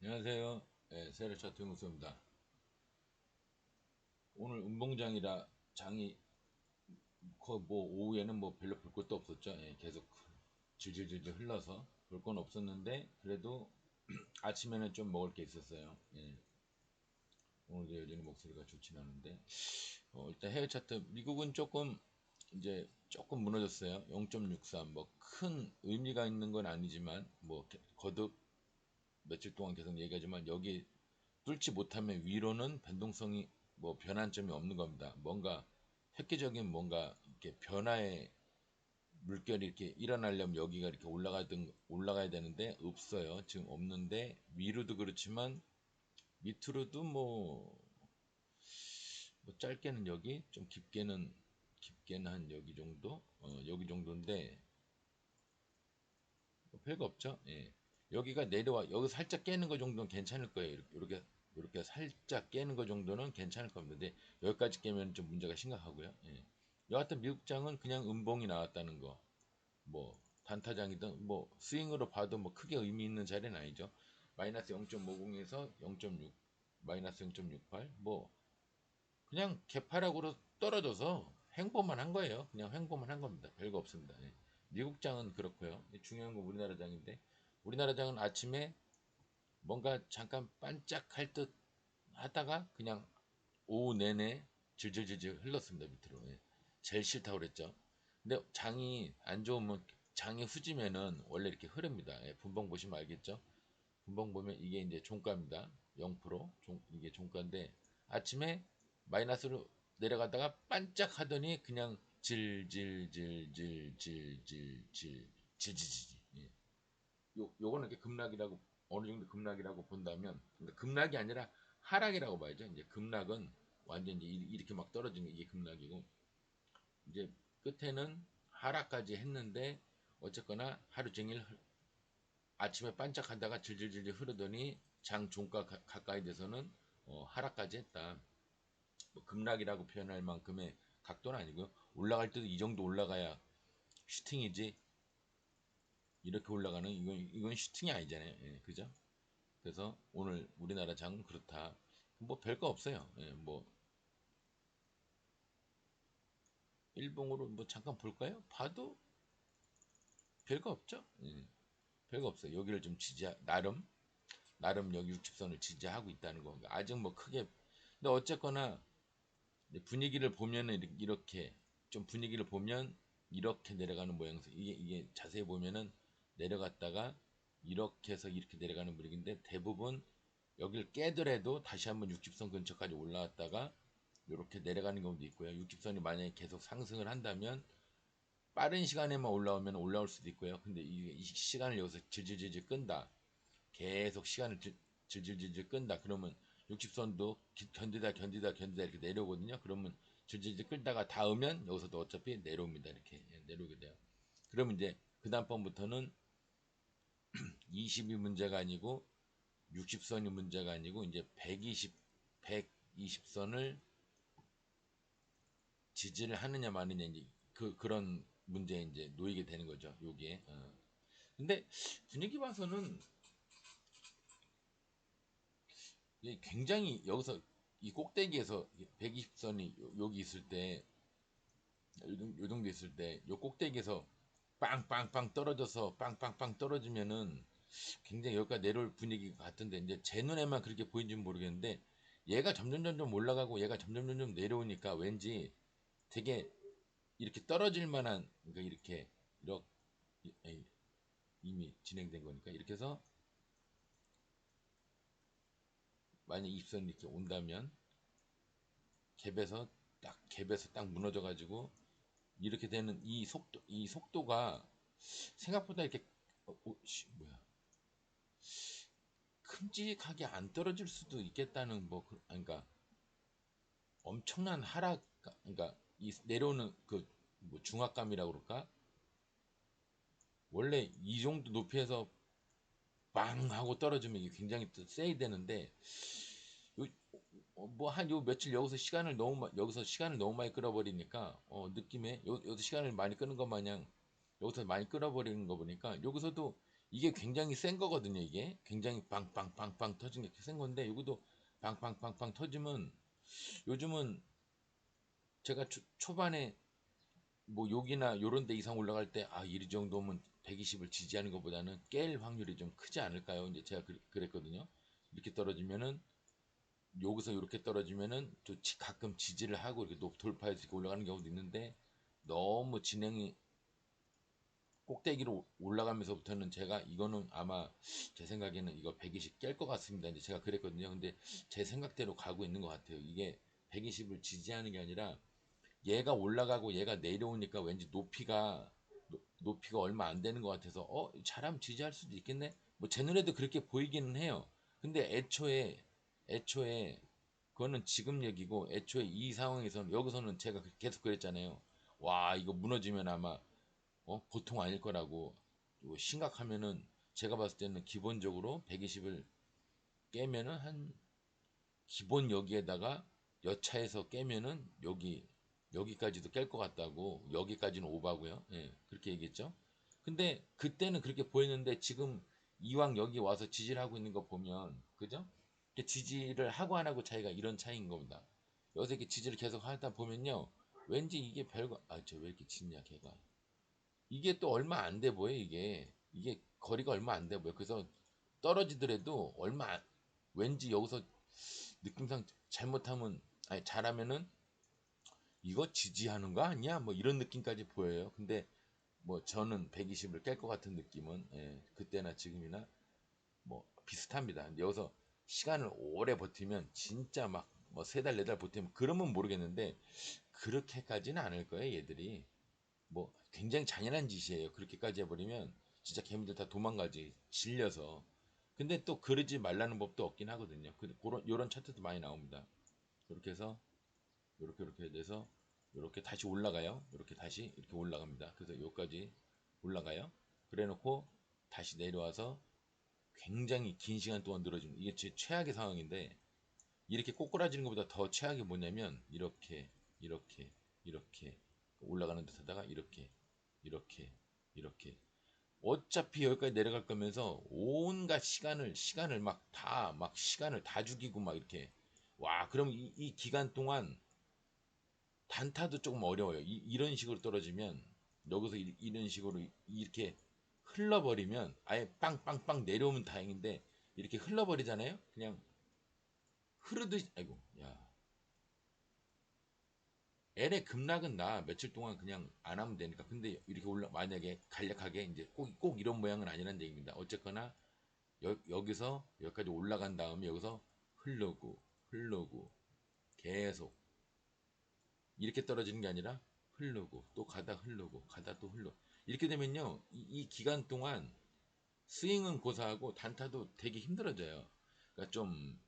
안녕하세요. 네, 세력 차트 연구소입니다. 오늘 운봉장이라 장이 뭐 오후에는 뭐 별로 볼 것도 없었죠. 예, 계속 질질질질 흘러서 볼 건 없었는데 그래도 아침에는 좀 먹을 게 있었어요. 예, 오늘도 여전히 목소리가 좋진 않은데 일단 해외 차트 미국은 조금 이제 조금 무너졌어요. 0.63 뭐 큰 의미가 있는 건 아니지만 뭐 거듭 며칠 동안 계속 얘기하지만 여기 뚫지 못하면 위로는 변동성이 뭐 변환점이 없는 겁니다. 뭔가 획기적인 뭔가 이렇게 변화의 물결이 이렇게 일어나려면 여기가 이렇게 올라가야 되는데 없어요. 지금 없는데 위로도 그렇지만 밑으로도 뭐 짧게는 여기 좀 깊게는 한 여기 정도 여기 정도인데 뭐 별거 없죠. 예. 여기가 내려와 여기 살짝 깨는 거 정도는 괜찮을 거예요. 이렇게 살짝 깨는 거 정도는 괜찮을 겁니다. 근데 여기까지 깨면 좀 문제가 심각하고요. 예. 여하튼 미국장은 그냥 음봉이 나왔다는 거, 뭐 단타장이든 뭐 스윙으로 봐도 뭐 크게 의미 있는 자리는 아니죠. 마이너스 0.50에서 0.6, 마이너스 0.68, 뭐 그냥 개파락으로 떨어져서 횡보만 한 거예요. 그냥 횡보만 한 겁니다. 별거 없습니다. 예. 미국장은 그렇고요. 중요한 건 우리나라 장인데 우리나라 장은 아침에 뭔가 잠깐 반짝할 듯 하다가 그냥 오후 내내 질질질질 흘렀습니다. 밑으로. 예. 제일 싫다고 그랬죠. 근데 장이 안 좋으면 장이 후지면은 원래 이렇게 흐릅니다. 예. 분봉 보시면 알겠죠. 분봉 보면 이게 이제 종가입니다. 0% 이게 종가인데 아침에 마이너스로 내려가다가 반짝 하더니 그냥 질질질질질질질질질질 예. 요거는 이렇게 급락이라고 어느 정도 급락이라고 본다면 그러니까 급락이 아니라 하락이라고 봐야죠. 이제 급락은 완전 이제 이렇게 막 떨어지는 게 이게 급락이고 이제 끝에는 하락까지 했는데 어쨌거나 하루 종일 아침에 반짝하다가 질질질 흐르더니 장 종가 가까이 돼서는 하락까지 했다. 뭐 급락이라고 표현할 만큼의 각도는 아니고요. 올라갈 때도 이 정도 올라가야 슈팅이지 이렇게 올라가는 이건 슈팅이 아니잖아요. 예, 그죠? 그래서 오늘 우리나라 장은 그렇다. 뭐 별거 없어요. 예, 뭐 일봉으로 뭐 잠깐 볼까요? 봐도 별거 없죠. 예, 별거 없어요. 여기를 좀 나름 여기 60선을 지지하고 있다는 거. 아직 뭐 크게 근데 어쨌거나 분위기를 보면은 이렇게 좀 분위기를 보면 이렇게 내려가는 모양새 이게 자세히 보면은 내려갔다가 이렇게 해서 이렇게 내려가는 분위기인데 대부분 여기를 깨더라도 다시 한번 60선 근처까지 올라왔다가 이렇게 내려가는 경우도 있고요. 60선이 만약에 계속 상승을 한다면 빠른 시간에만 올라오면 올라올 수도 있고요. 근데 이 시간을 여기서 질질질질 끈다. 계속 시간을 질질질질 끈다. 그러면 60선도 견디다 이렇게 내려오거든요. 그러면 질질질 끌다가 닿으면 여기서도 어차피 내려옵니다. 이렇게 내려오게 돼요. 그러면 이제 그 다음번부터는 20이 문제가 아니고 60선이 문제가 아니고 이제 120선을 지지를 하느냐 마느냐 이제 그런 문제에 이제 놓이게 되는 거죠. 여기에. 근데 분위기 봐서는 굉장히 여기서 이 꼭대기에서 120선이 여기 있을 때, 요 정도 있을 때, 요 꼭대기에서 빵빵빵 떨어져서 빵빵빵 떨어지면은 굉장히 여기가 내려올 분위기 같은데, 이제 제 눈에만 그렇게 보이는지 모르겠는데, 얘가 점점 올라가고 얘가 점점 내려오니까 왠지 되게 이렇게 떨어질 만한, 그러니까 이렇게, 이미 진행된 거니까, 이렇게 해서 만약 입선이 이렇게 온다면, 갭에서 딱 무너져가지고, 이렇게 되는 이 속도가 생각보다 이렇게 뭐야 큼직하게 안 떨어질 수도 있겠다는 뭐 그러니까 엄청난 하락 그러니까 이 내려오는 그뭐 중압감이라고 그럴까 원래 이 정도 높이에서 빵 하고 떨어지면 이게 굉장히 또 세야 되는데 뭐 한 요 며칠 여기서 시간을 너무 많이 끌어버리니까 느낌에 여기서 시간을 많이 끄는 것 마냥 여기서 많이 끌어버리는 거 보니까 여기서도 이게 굉장히 센 거거든요. 이게 굉장히 빵빵빵빵 터지는 게 센 건데 이것도 빵빵빵빵 터지면 요즘은 제가 초반에 뭐 여기나 요런 데 이상 올라갈 때 아, 이 정도면 120을 지지하는 것보다는 깰 확률이 좀 크지 않을까요? 이제 제가 그랬거든요. 이렇게 떨어지면은 여기서 이렇게 떨어지면은 또 가끔 지지를 하고 이렇게 돌파해서 이렇게 올라가는 경우도 있는데 너무 진행이 꼭대기로 올라가면서부터는 제가 이거는 아마 제 생각에는 이거 120 깰 것 같습니다. 이제 제가 그랬거든요. 근데 제 생각대로 가고 있는 것 같아요. 이게 120을 지지하는 게 아니라 얘가 올라가고 얘가 내려오니까 왠지 높이가 얼마 안 되는 것 같아서 잘하면 지지할 수도 있겠네. 뭐 제 눈에도 그렇게 보이기는 해요. 근데 애초에 그거는 지금 얘기고 애초에 이 상황에서는 여기서는 제가 계속 그랬잖아요. 와 이거 무너지면 아마 보통 아닐 거라고 심각하면은 제가 봤을 때는 기본적으로 120을 깨면은 한 기본 여기에다가 여차해서 깨면은 여기까지도 깰 것 같다고 여기까지는 오바고요. 예, 그렇게 얘기했죠. 근데 그때는 그렇게 보였는데 지금 이왕 여기 와서 지지를 하고 있는 거 보면 그죠? 지지를 하고 안 하고 차이가 이런 차이인 겁니다. 여기서 이렇게 지지를 계속 하다 보면요. 왠지 이게 별거 저 왜 이렇게 짖냐 걔가. 이게 또 얼마 안 돼 보여 이게 거리가 얼마 안 돼 보여. 그래서 떨어지더라도 왠지 여기서 느낌상 잘못하면 아니 잘하면은 이거 지지하는 거 아니야? 뭐 이런 느낌까지 보여요. 근데 뭐 저는 120을 깰 것 같은 느낌은 그때나 지금이나 뭐 비슷합니다. 여기서 시간을 오래 버티면 진짜 막 뭐 세 달 네 달 버티면 그러면 모르겠는데 그렇게까지는 않을 거예요. 얘들이 뭐 굉장히 잔인한 짓이에요. 그렇게까지 해버리면 진짜 개미들 다 도망가지 질려서. 근데 또 그러지 말라는 법도 없긴 하거든요. 그런 요런 차트도 많이 나옵니다. 그렇게 해서 이렇게 돼서 이렇게 다시 올라가요. 이렇게 다시 이렇게 올라갑니다. 그래서 여기까지 올라가요. 그래놓고 다시 내려와서 굉장히 긴 시간 동안 늘어지는 이게 제 최악의 상황인데 이렇게 꼬꾸라지는 것보다 더 최악이 뭐냐면 이렇게 올라가는 듯하다가 이렇게 어차피 여기까지 내려갈 거면서 온갖 시간을 막 시간을 다 죽이고 막 이렇게 와 그럼 이 기간 동안 단타도 조금 어려워요. 이런 식으로 떨어지면 여기서 이런 식으로 이렇게 흘러버리면 아예 빵빵빵 내려오면 다행인데 이렇게 흘러버리잖아요. 그냥 흐르듯이 아이고 야 L의 급락은 나 며칠 동안 그냥 안 하면 되니까 근데 이렇게 만약에 간략하게 이제 꼭 이런 모양은 아니란 얘기입니다. 어쨌거나 여기서 여기까지 올라간 다음에 여기서 흐르고 계속 이렇게 떨어지는 게 아니라 흐르고 또 가다 흐르고 가다 또 흐르고 이렇게 되면요 이 기간 동안 스윙은 고사하고 단타도 되게 힘들어져요. 그러니까 좀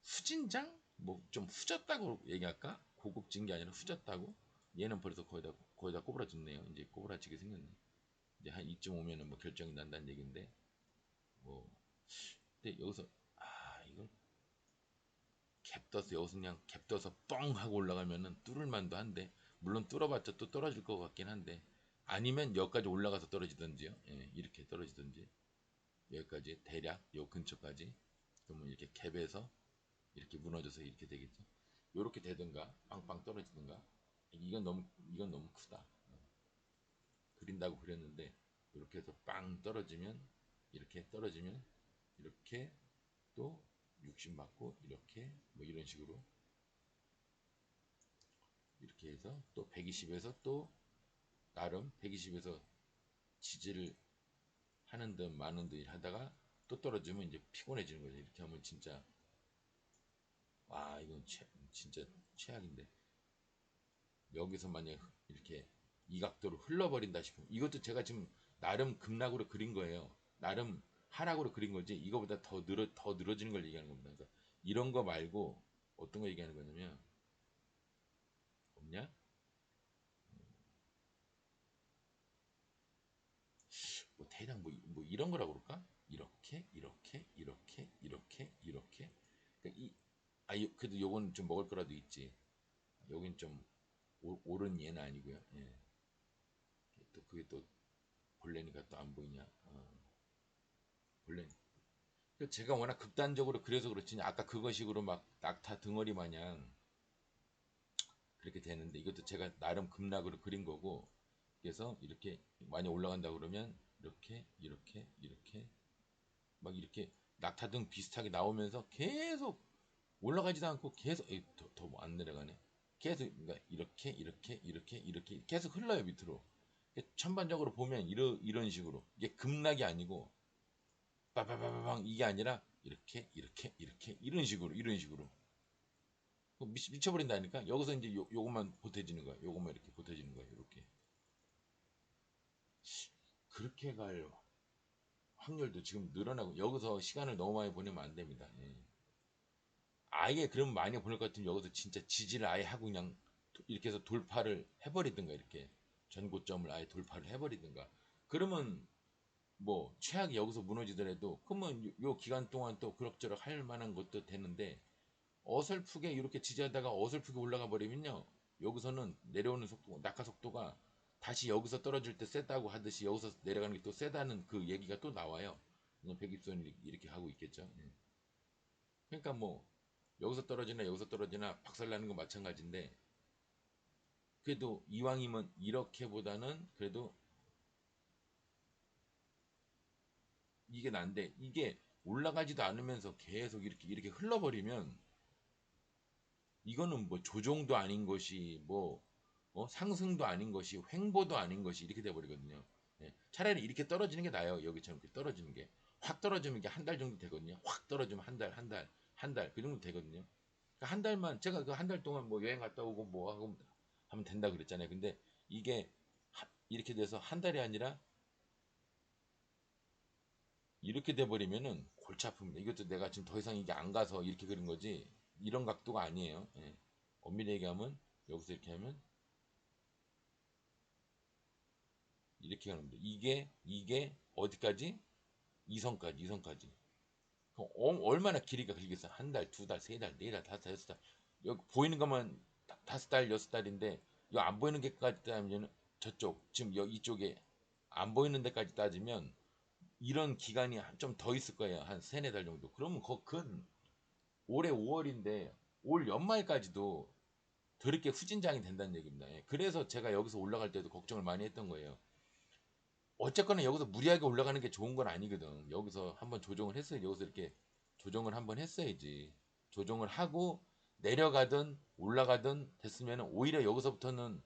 후진장 뭐 좀 후졌다고 얘기할까? 고급진 게 아니라 후졌다고. 얘는 벌써 거의 다 꼬부라졌네요. 이제 꼬부라지게 생겼네. 이제 한 이쯤 오면은 뭐 결정이 난다는 얘기인데 뭐 근데 여기서 이걸 갭 떠서 여기서 그냥 갭 떠서 뻥 하고 올라가면은 뚫을 만도 한데 물론 뚫어봤자 또 떨어질 것 같긴 한데 아니면 여기까지 올라가서 떨어지든지요. 예, 이렇게 떨어지든지 여기까지 대략 요 근처까지 그러면 이렇게 갭에서 이렇게 무너져서 이렇게 되겠죠. 요렇게 되든가 빵빵 떨어지든가 이건 너무 크다. 그린다고 그렸는데 이렇게 해서 빵 떨어지면 이렇게 떨어지면 이렇게 또 60 맞고 이렇게 뭐 이런 식으로 이렇게 해서 또 120에서 또 나름 120에서 지지를 하는 듯 마는 듯 하다가 또 떨어지면 이제 피곤해지는 거죠. 이렇게 하면 진짜 와 이건 진짜 최악인데 여기서 만약 이렇게 이 각도로 흘러버린다 싶으면 이것도 제가 지금 나름 급락으로 그린 거예요. 나름 하락으로 그린 거지 이거보다 더 늘어지는 걸 얘기하는 겁니다. 그러니까 이런 거 말고 어떤 거 얘기하는 거냐면 없냐? 뭐 대략 뭐 이런 거라고 그럴까? 이렇게 그러니까 그래도 요건 좀 먹을 거라도 있지. 여긴 좀 옳은 얘는 아니고요. 예. 또 그게 또 볼래니까 또 안 보이냐? 원래 제가 워낙 극단적으로 그래서 그렇지 아까 그거식으로 막 낙타 덩어리 마냥 그렇게 되는데 이것도 제가 나름 급락으로 그린 거고 그래서 이렇게 많이 올라간다 그러면 이렇게 막 이렇게 낙타등 비슷하게 나오면서 계속 올라가지도 않고 계속 더 안 내려가네. 계속 그러니까 이렇게 계속 흘러요 밑으로. 전반적으로 보면 이런 식으로 이게 급락이 아니고 빠바바바방 이게 아니라 이렇게 이런 식으로 미쳐버린다니까. 여기서 이제 요것만 보태지는 거야. 요것만 이렇게 보태지는 거야. 이렇게 그렇게 갈 확률도 지금 늘어나고 여기서 시간을 너무 많이 보내면 안 됩니다. 예. 아예 그럼 많이 보낼 것 같으면 여기서 진짜 지지를 아예 하고 그냥 이렇게 해서 돌파를 해버리든가 이렇게 전고점을 아예 돌파를 해버리든가 그러면 뭐 최악이 여기서 무너지더라도 그러면 요 기간 동안 또 그럭저럭 할 만한 것도 되는데 어설프게 이렇게 지지하다가 어설프게 올라가 버리면요 여기서는 내려오는 속도 낙하 속도가 다시 여기서 떨어질 때 세다고 하듯이 여기서 내려가는 게 또 세다는 그 얘기가 또 나와요. 그냥 백입선이 이렇게 하고 있겠죠. 예. 그러니까 뭐 여기서 떨어지나 박살나는 건 마찬가지인데 그래도 이왕이면 이렇게보다는 그래도 이게 난데 이게 올라가지도 않으면서 계속 이렇게 흘러버리면 이거는 뭐 조종도 아닌 것이 뭐 상승도 아닌 것이 횡보도 아닌 것이 이렇게 돼버리거든요. 예, 차라리 이렇게 떨어지는 게 나아요. 여기처럼 이렇게 떨어지는 게 확 떨어지면 이게 한 달 정도 되거든요. 확 떨어지면 한 달 그 정도 되거든요. 그러니까 한 달만 제가 그 한 달 동안 뭐 여행 갔다 오고 뭐 하고 하면 된다 그랬잖아요. 근데 이게 이렇게 돼서 한 달이 아니라 이렇게 돼버리면은 골치 아픕니다. 이것도 내가 지금 더 이상 이게 안 가서 이렇게 그린 거지 이런 각도가 아니에요. 예. 엄밀히 얘기하면 여기서 이렇게 하면 이렇게 가는 겁니다. 이게 어디까지? 이성까지. 그럼 얼마나 길이가 길겠어? 한 달, 두 달, 세 달, 네 달, 다섯 달, 여섯 달. 여기 보이는 것만 다섯 달, 여섯 달인데 이거 안 보이는 데까지 따지면 저쪽 지금 이쪽에 안 보이는 데까지 따지면 이런 기간이 좀 더 있을 거예요. 한 세네 달 정도. 그러면 그건 올해 5월인데 올 연말까지도 더럽게 후진장이 된다는 얘기입니다. 예. 그래서 제가 여기서 올라갈 때도 걱정을 많이 했던 거예요. 어쨌거나 여기서 무리하게 올라가는 게 좋은 건 아니거든. 여기서 한번 조정을 했어요. 여기서 이렇게 조정을 한번 했어야지. 조정을 하고 내려가든 올라가든 됐으면 오히려 여기서부터는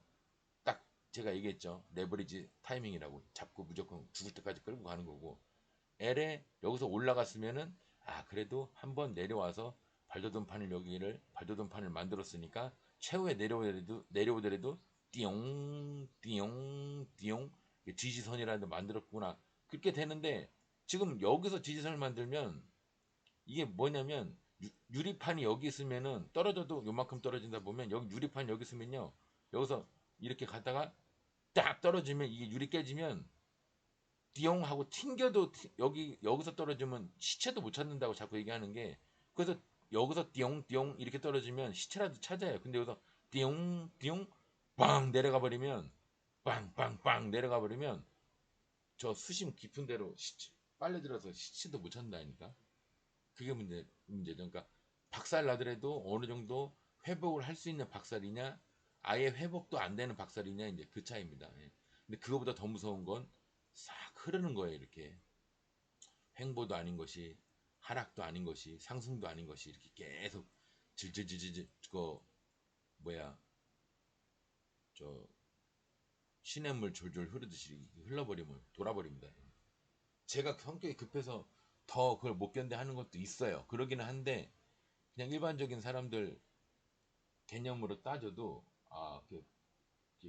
딱 제가 얘기했죠. 레버리지 타이밍이라고 잡고 무조건 죽을 때까지 끌고 가는 거고 L에 여기서 올라갔으면은 그래도 한번 내려와서 발돋움판을 만들었으니까 최후에 내려오더라도 띠용 지지선이라는 데 만들었구나 그렇게 되는데 지금 여기서 지지선을 만들면 이게 뭐냐면 유리판이 여기 있으면은 떨어져도 요만큼 떨어진다 보면 여기 유리판 여기 있으면요 여기서 이렇게 가다가 딱 떨어지면 이게 유리 깨지면 띠용 하고 튕겨도 여기서 떨어지면 시체도 못 찾는다고 자꾸 얘기하는 게 그래서 여기서 띠용 이렇게 떨어지면 시체라도 찾아요. 근데 여기서 띠용 빵 내려가 버리면 빵 내려가 버리면 저 수심 깊은 데로 시체 빨려 들어서 시체도 못 찾는다니까. 그게 문제죠. 그러니까 박살 나더라도 어느 정도 회복을 할 수 있는 박살이냐 아예 회복도 안 되는 박살이냐 이제 그 차이입니다. 예. 근데 그거보다 더 무서운 건 싹 흐르는 거예요. 이렇게 횡보도 아닌 것이 하락도 아닌 것이 상승도 아닌 것이 이렇게 계속 질질질질 그 뭐야 저 시냇물 졸졸 흐르듯이 흘러버리면 돌아버립니다. 제가 성격이 급해서 더 그걸 못 견뎌 하는 것도 있어요. 그러기는 한데 그냥 일반적인 사람들 개념으로 따져도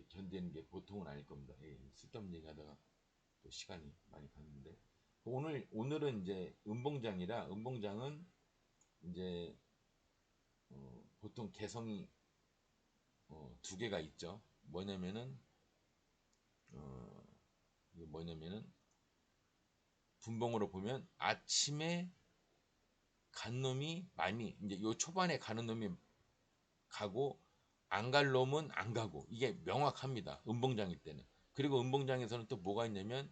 견디는 게 보통은 아닐 겁니다. 예, 쓸데없는 얘기하다가 또 시간이 많이 갔는데 오늘은 이제 음봉장은 이제 보통 개성이 두 개가 있죠. 어, 뭐냐면은 분봉으로 보면 아침에 간 놈이 많이 이제 요 초반에 가는 놈이 가고 안 갈 놈은 안 가고 이게 명확합니다. 음봉장일 때는. 그리고 음봉장에서는 또 뭐가 있냐면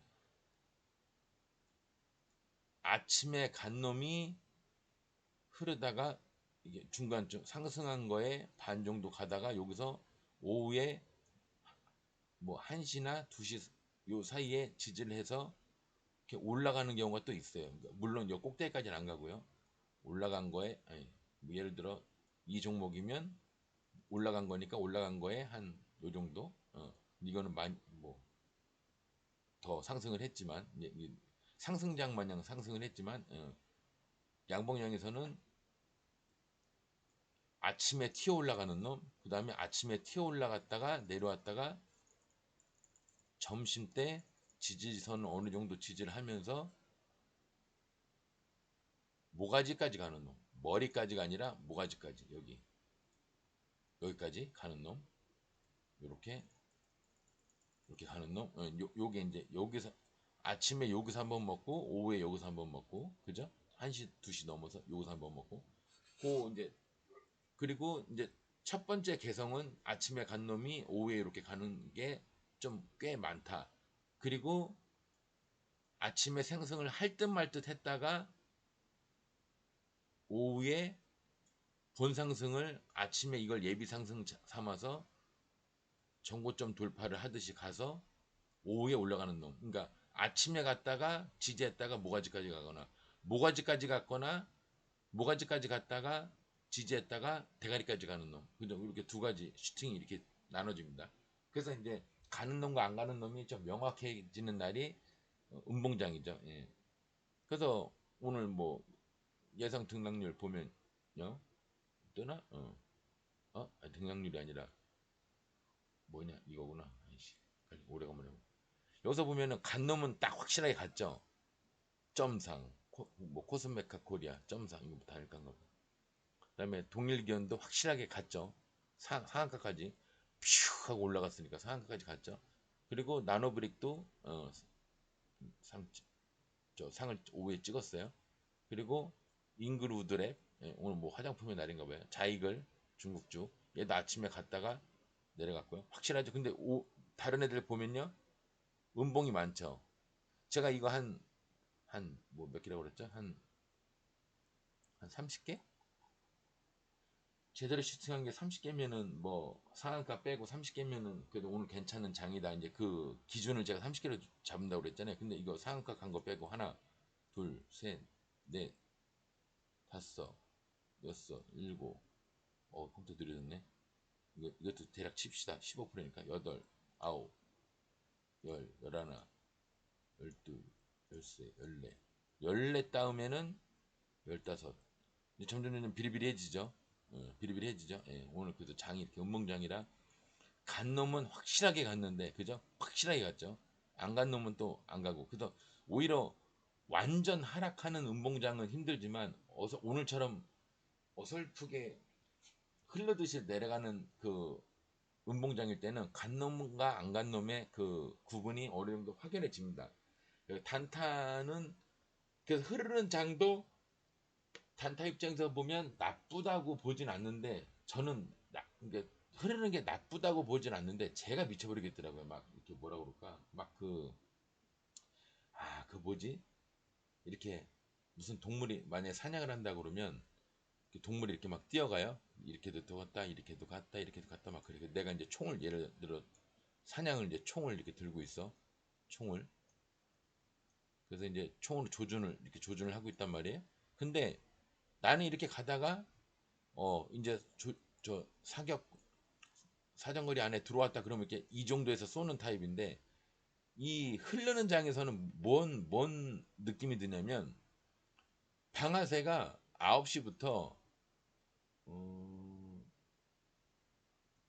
아침에 간 놈이 흐르다가 이게 중간쯤 상승한 거에 반 정도 가다가 여기서 오후에 뭐 1시나 2시 요 사이에 지지를 해서 이렇게 올라가는 경우가 또 있어요. 그러니까 물론 요 꼭대기까지는 안 가고요. 올라간 거에 아니, 뭐 예를 들어 이 종목이면 올라간 거니까 올라간 거에 한 요 정도. 이거는 많이 뭐 더 상승을 했지만 상승장 마냥 상승을 했지만 양봉량에서는 아침에 튀어 올라가는 놈, 그 다음에 아침에 튀어 올라갔다가 내려왔다가 점심 때 지지선 어느 정도 지지를 하면서 모가지까지 가는 놈, 머리까지가 아니라 모가지까지 여기까지 가는 놈, 요렇게 이렇게 가는 놈, 요게 이제 여기서 아침에 여기서 한번 먹고 오후에 여기서 한번 먹고, 그죠? 1시 2시 넘어서 여기서 한번 먹고, 그 이제 그리고 이제 첫 번째 개성은 아침에 간 놈이 오후에 이렇게 가는 게 좀 꽤 많다. 그리고 아침에 생성을 할 듯 말 듯 했다가 오후에 본상승을 아침에 이걸 예비 상승 삼아서 전고점 돌파를 하듯이 가서 오후에 올라가는 놈. 그러니까 아침에 갔다가 지지했다가 모가지까지 가거나 모가지까지 갔거나 모가지까지 갔다가 지지했다가 대가리까지 가는 놈. 그죠? 이렇게 두 가지 슈팅이 이렇게 나눠집니다. 그래서 이제 가는 놈과 안 가는 놈이 좀 명확해지는 날이 음봉장이죠. 예. 그래서 오늘 뭐 예상 등락률 보면요. 뜨나? 등락률이 아니라 뭐냐? 이거구나. 아이씨. 오래간만에. 여기서 보면은 간 놈은 딱 확실하게 갔죠. 점상. 뭐 코스메카 코리아 점상 이거 다 일간가 봐. 그다음에 동일기원도 확실하게 갔죠. 상한가까지 퓨 하고 올라갔으니까 상한가까지 갔죠. 그리고 나노브릭도 상, 상을 오후에 찍었어요. 그리고 잉그루드랩 오늘 뭐 화장품의 날인가 봐요. 자이글 중국주 얘도 아침에 갔다가 내려갔고요. 확실하죠. 근데 다른 애들 보면요. 음봉이 많죠. 제가 이거 한 뭐 몇 개라고 그랬죠? 한 30개? 제대로 슈팅한 게 30개면은 뭐 상한가 빼고 30개면은 그래도 오늘 괜찮은 장이다. 이제 그 기준을 제가 30개로 잡는다고 그랬잖아요. 근데 이거 상한가 간 거 빼고 하나, 둘, 셋, 넷, 다섯, 여섯, 일곱. 컴퓨터 느려졌네. 이것도 대략 칩시다. 15%니까 여덟, 아홉, 열, 열하나, 열둘, 열세, 열네. 열네 따우면은 열다섯. 점점 비리비리해지죠. 비리비리해지죠. 예, 오늘 그래도 장이 이렇게 운봉장이라 간 놈은 확실하게 갔는데, 그죠? 확실하게 갔죠. 안 간 놈은 또 안 가고. 그래서 오히려 완전 하락하는 운봉장은 힘들지만 오늘처럼 어설프게 흘러듯이 내려가는 그 운봉장일 때는 간 놈과 안 간 놈의 그 구분이 어느 정도 확연해집니다. 단타는 그래서 흐르는 장도 단타 입장에서 보면 나쁘다고 보진 않는데 저는 그러니까 흐르는 게 나쁘다고 보진 않는데 제가 미쳐버리겠더라고요. 막 이렇게 뭐라 그럴까? 막 그 뭐지? 이렇게 무슨 동물이 만약에 사냥을 한다 그러면 동물이 이렇게 막 뛰어가요. 이렇게도 갔다, 이렇게도 갔다, 이렇게도 갔다 막 그래. 내가 이제 총을 예를 들어 사냥을 이제 총을 이렇게 들고 있어. 총을. 그래서 이제 총으로 이렇게 조준을 하고 있단 말이에요. 근데 나는 이렇게 가다가 이제 저 사정거리 안에 들어왔다 그러면 이렇게 이 정도에서 쏘는 타입인데 이 흐르는 장에서는 뭔 느낌이 드냐면 방아쇠가 9시부터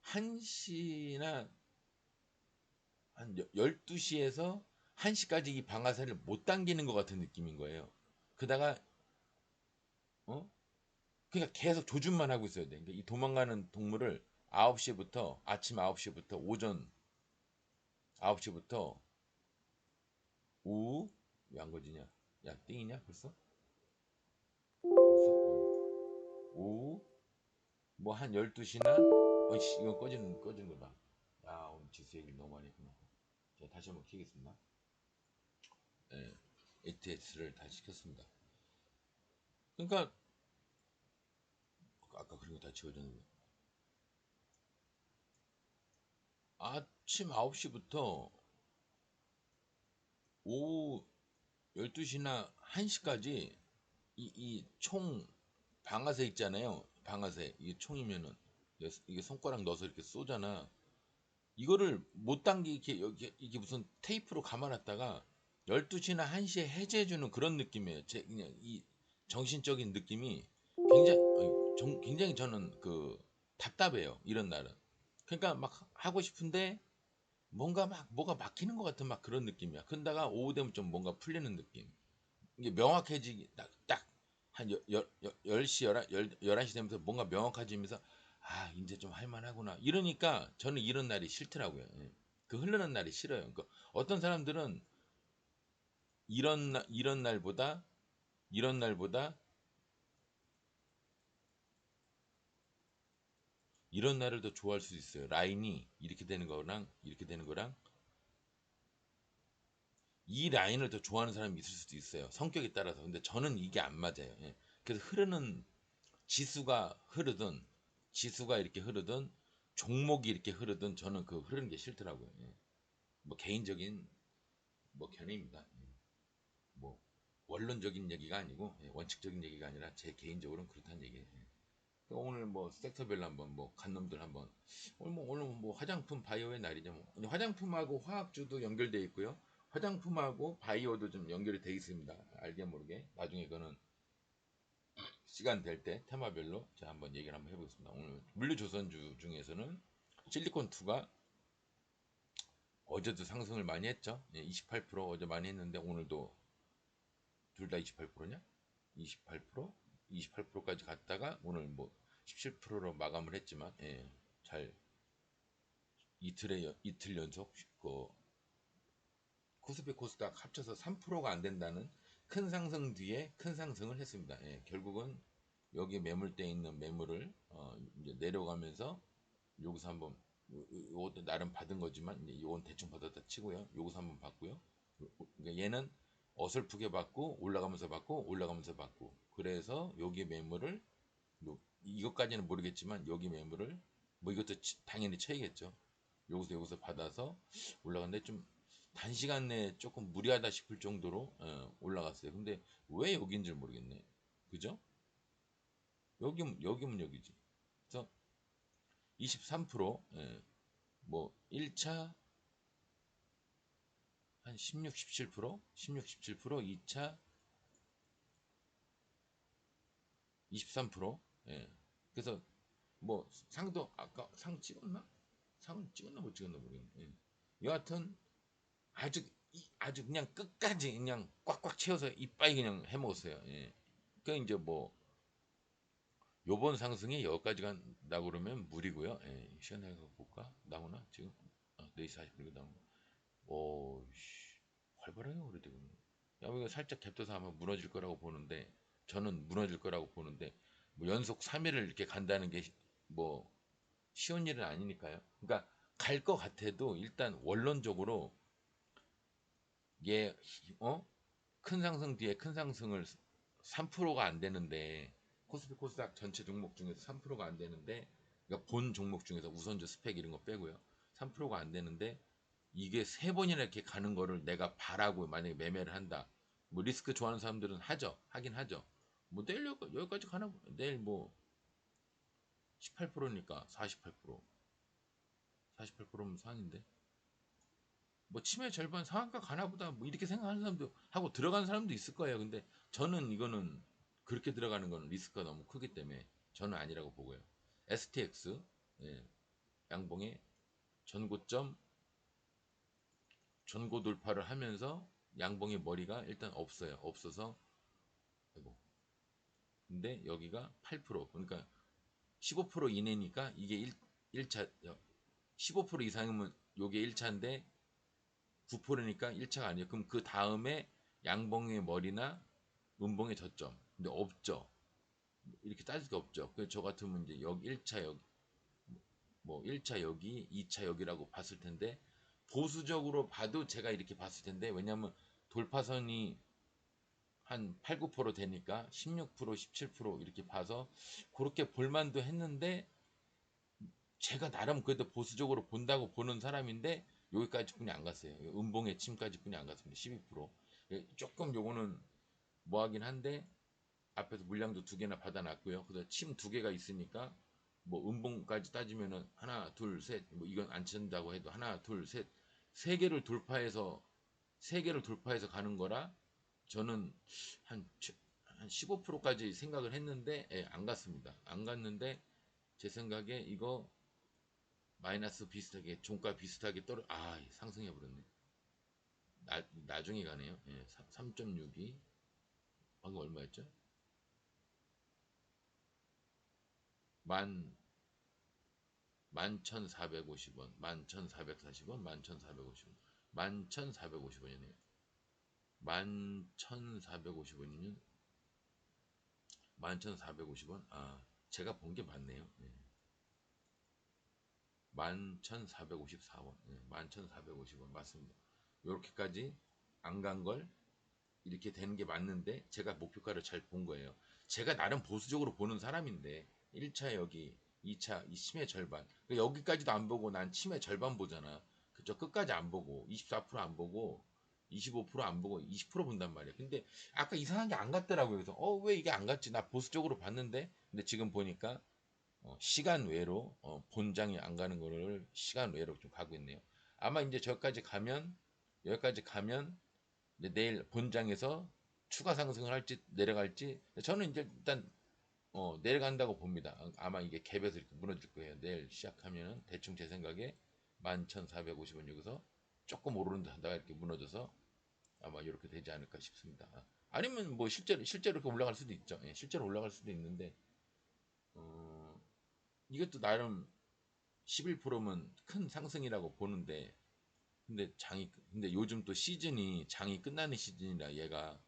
1시나 한 12시에서 1시까지 이 방아쇠를 못 당기는 것 같은 느낌인 거예요. 그다가 어? 그러니까 계속 조준만 하고 있어야 돼. 그러니까 이 도망가는 동물을 9시부터 아침 9시부터 오전 9시부터 오후 왜 안 거지냐? 야 띵이냐 벌써? 오후 뭐 한 12시나 어이씨 이건 꺼지는 거다. 야 오늘 지수 얘기를 너무 많이 했구나. 제가 다시 한번 키겠습니다. 예. ATS를 다 시켰습니다. 그러니까 아까 그런 거 다 지워졌는데 아침 9시부터 오후 12시나 1시까지 이 총 방아쇠 있잖아요. 방아쇠 이게 총이면은 이게 손가락 넣어서 이렇게 쏘잖아. 이거를 못 당기게 여기 이게 무슨 테이프로 감아놨다가 12시나 1시에 해제해주는 그런 느낌이에요. 제 그냥 이 정신적인 느낌이 굉장히 저는 그 답답해요. 이런 날은. 그러니까 막 하고 싶은데 뭔가 막 뭐가 막히는 것 같은 막 그런 느낌이야. 그러다가 오후 되면 좀 뭔가 풀리는 느낌. 이게 명확해지기 딱한 10시, 11시 되면서 뭔가 명확해지면서 아, 이제 좀 할만하구나. 이러니까 저는 이런 날이 싫더라고요. 예. 그 흐르는 날이 싫어요. 그러니까 어떤 사람들은 이런 날보다 이런 날보다 이런 날을 더 좋아할 수 있어요. 라인이 이렇게 되는 거랑 이렇게 되는 거랑 이 라인을 더 좋아하는 사람이 있을 수도 있어요. 성격에 따라서. 근데 저는 이게 안 맞아요. 예. 그래서 흐르는 지수가 흐르든 지수가 이렇게 흐르든 종목이 이렇게 흐르든 저는 그 흐르는 게 싫더라고요. 예. 뭐 개인적인 뭐 견해입니다. 예. 뭐 원론적인 얘기가 아니고 예, 원칙적인 얘기가 아니라 제 개인적으로는 그렇다는 얘기예요. 예. 오늘 뭐 섹터별로 한번 뭐 간놈들 한번 오늘 뭐 화장품 바이오의 날이죠. 뭐. 화장품하고 화학주도 연결돼 있고요. 화장품하고 바이오도 좀 연결이 돼 있습니다. 알게 모르게 나중에 그거는 시간 될 때 테마별로 제가 한번 얘기를 한번 해보겠습니다. 오늘 물류조선주 중에서는 실리콘2가 어제도 상승을 많이 했죠. 28% 어제 많이 했는데 오늘도 둘 다 28%냐? 28%? 28%까지 갔다가 오늘 뭐 17%로 마감을 했지만 잘 이틀 연속 그 코스피 코스닥 합쳐서 3%가 안 된다는 큰 상승 뒤에 큰 상승을 했습니다. 결국은 여기 매물대에 있는 매물을 이제 내려가면서 여기서 한번 요것도 나름 받은 거지만 이제 요건 대충 받았다 치고요. 여기서 한번 받고요. 그러니까 얘는 어설프게 받고 올라가면서 받고 올라가면서 받고 그래서 여기 매물을 이것까지는 모르겠지만 여기 매물을 뭐 이것도 당연히 쳐야겠죠. 여기서 받아서 올라갔는데 좀 단시간 내에 조금 무리하다 싶을 정도로 올라갔어요. 근데 왜 여기인 줄 모르겠네. 그죠? 여기면 여기지. 그래서 23% 뭐 1차 한 16, 17%, 16, 17%, 2차 23%. 그래서 뭐 상도 아까 상 찍었나? 상을 찍었나 못 찍었나 모르겠네. 여하튼 아주 그냥 끝까지 그냥 꽉꽉 채워서 이빠이 그냥 해먹었어요. 그 이제 뭐 요번 상승이 여기까지 간다고 그러면 무리고요. 시간에 볼까? 나오나 지금? 4시 40분 나오나? 오, 씨, 활발해요 그래도. 야, 이거 살짝 갭도서 아마 무너질 거라고 보는데 저는 무너질 거라고 보는데 뭐 연속 3일을 이렇게 간다는 게 뭐 쉬운 일은 아니니까요. 그러니까 갈 것 같아도 일단 원론적으로 얘 큰 상승 뒤에 큰 상승을 3%가 안 되는데 코스피 코스닥 전체 종목 중에서 3%가 안 되는데 그러니까 본 종목 중에서 우선주 스펙 이런 거 빼고요. 3%가 안 되는데 이게 세 번이나 이렇게 가는 거를 내가 바라고 만약에 매매를 한다. 뭐 리스크 좋아하는 사람들은 하긴 하죠. 뭐 내일 여기까지 가나 내일 뭐 18%니까 48% 48%면 상인데 뭐 치매 절반 상한가 가나보다 뭐 이렇게 생각하는 사람도 하고 들어가는 사람도 있을 거예요. 근데 저는 이거는 그렇게 들어가는 건 리스크가 너무 크기 때문에 저는 아니라고 보고요. STX 양봉의 전고점 전고 돌파를 하면서 양봉의 머리가 일단 없어요. 없어서 아이고. 근데 여기가 8% 그러니까 15% 이내니까 이게 1차 15% 이상이면 요게 1차인데 9%니까 1차가 아니에요. 그럼 그 다음에 양봉의 머리나 음봉의 저점. 근데 없죠. 이렇게 따질 게 없죠. 그래서 저 같으면 이제 여기 1차 여기 뭐 1차 여기 2차 여기라고 봤을 텐데 보수적으로 봐도 제가 이렇게 봤을 텐데 왜냐면 돌파선이 한 8, 9% 되니까 16%, 17% 이렇게 봐서 그렇게 볼만도 했는데 제가 나름 그래도 보수적으로 본다고 보는 사람인데 여기까지뿐이 안 갔어요. 음봉의 침까지뿐이 안 갔습니다. 12%. 조금 요거는 뭐하긴 한데 앞에서 물량도 두 개나 받아놨고요. 그래서 침 두 개가 있으니까 뭐 음봉까지 따지면은 하나, 둘, 셋, 뭐 이건 안 친다고 해도 하나, 둘, 셋, 세 개를 돌파해서 가는 거라 저는 한, 한 15%까지 생각을 했는데 안 갔습니다. 안 갔는데 제 생각에 이거 마이너스 비슷하게 종가 비슷하게 상승해 버렸네. 나중에 가네요. 3.62 방금 얼마였죠? 만 11,450원, 11,440원, 11,450원, 11,450원이네요. 11,450원이면 11,450원? 제가 본 게 맞네요. 11,454원. 11,450원 맞습니다. 이렇게까지 안 간 걸 이렇게 되는 게 맞는데 제가 목표가를 잘 본 거예요. 제가 나름 보수적으로 보는 사람인데 1차 여기, 2차 이 침해 절반. 여기까지도 안 보고 난 침해 절반 보잖아. 그쵸? 끝까지 안 보고 24%안 보고 25%안 보고 20% 본단 말이야. 근데 아까 이상한 게 안 갔더라고요. 그래서 왜 이게 안 갔지? 나 보수적으로 봤는데. 근데 지금 보니까 시간 외로 본장이 안 가는 거를 시간 외로 좀 가고 있네요. 아마 이제 저기까지 가면 여기까지 가면 이제 내일 본장에서 추가 상승을 할지 내려갈지 저는 이제 일단 내려간다고 봅니다. 아마 이게 갭에서 이렇게 무너질 거예요. 내일 시작하면은 대충 제 생각에 11,450원 여기서 조금 오르는다가 이렇게 무너져서 아마 이렇게 되지 않을까 싶습니다. 아니면 뭐 실제로 이렇게 올라갈 수도 있죠. 실제로 올라갈 수도 있는데 어, 이것도 나름 11%면 큰 상승이라고 보는데 근데 요즘 또 시즌이 장이 끝나는 시즌이라 얘가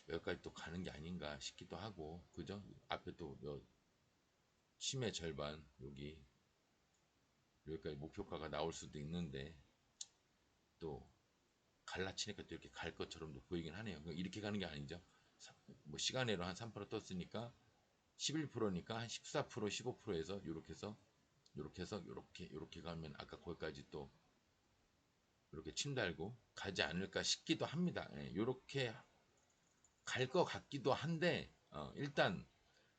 여기까지 또 가는 게 아닌가 싶기도 하고 그죠? 앞에 또 치매 절반 여기까지 목표가가 나올 수도 있는데 또 갈라치니까 또 이렇게 갈 것처럼도 보이긴 하네요. 그러니까 이렇게 가는 게 아니죠. 뭐 시간외로 한 3% 떴으니까 11%니까 한 14%, 15%에서 요렇게 해서 요렇게 가면 아까 거기까지 또 이렇게 침 달고 가지 않을까 싶기도 합니다. 요렇게 갈 것 같기도 한데 일단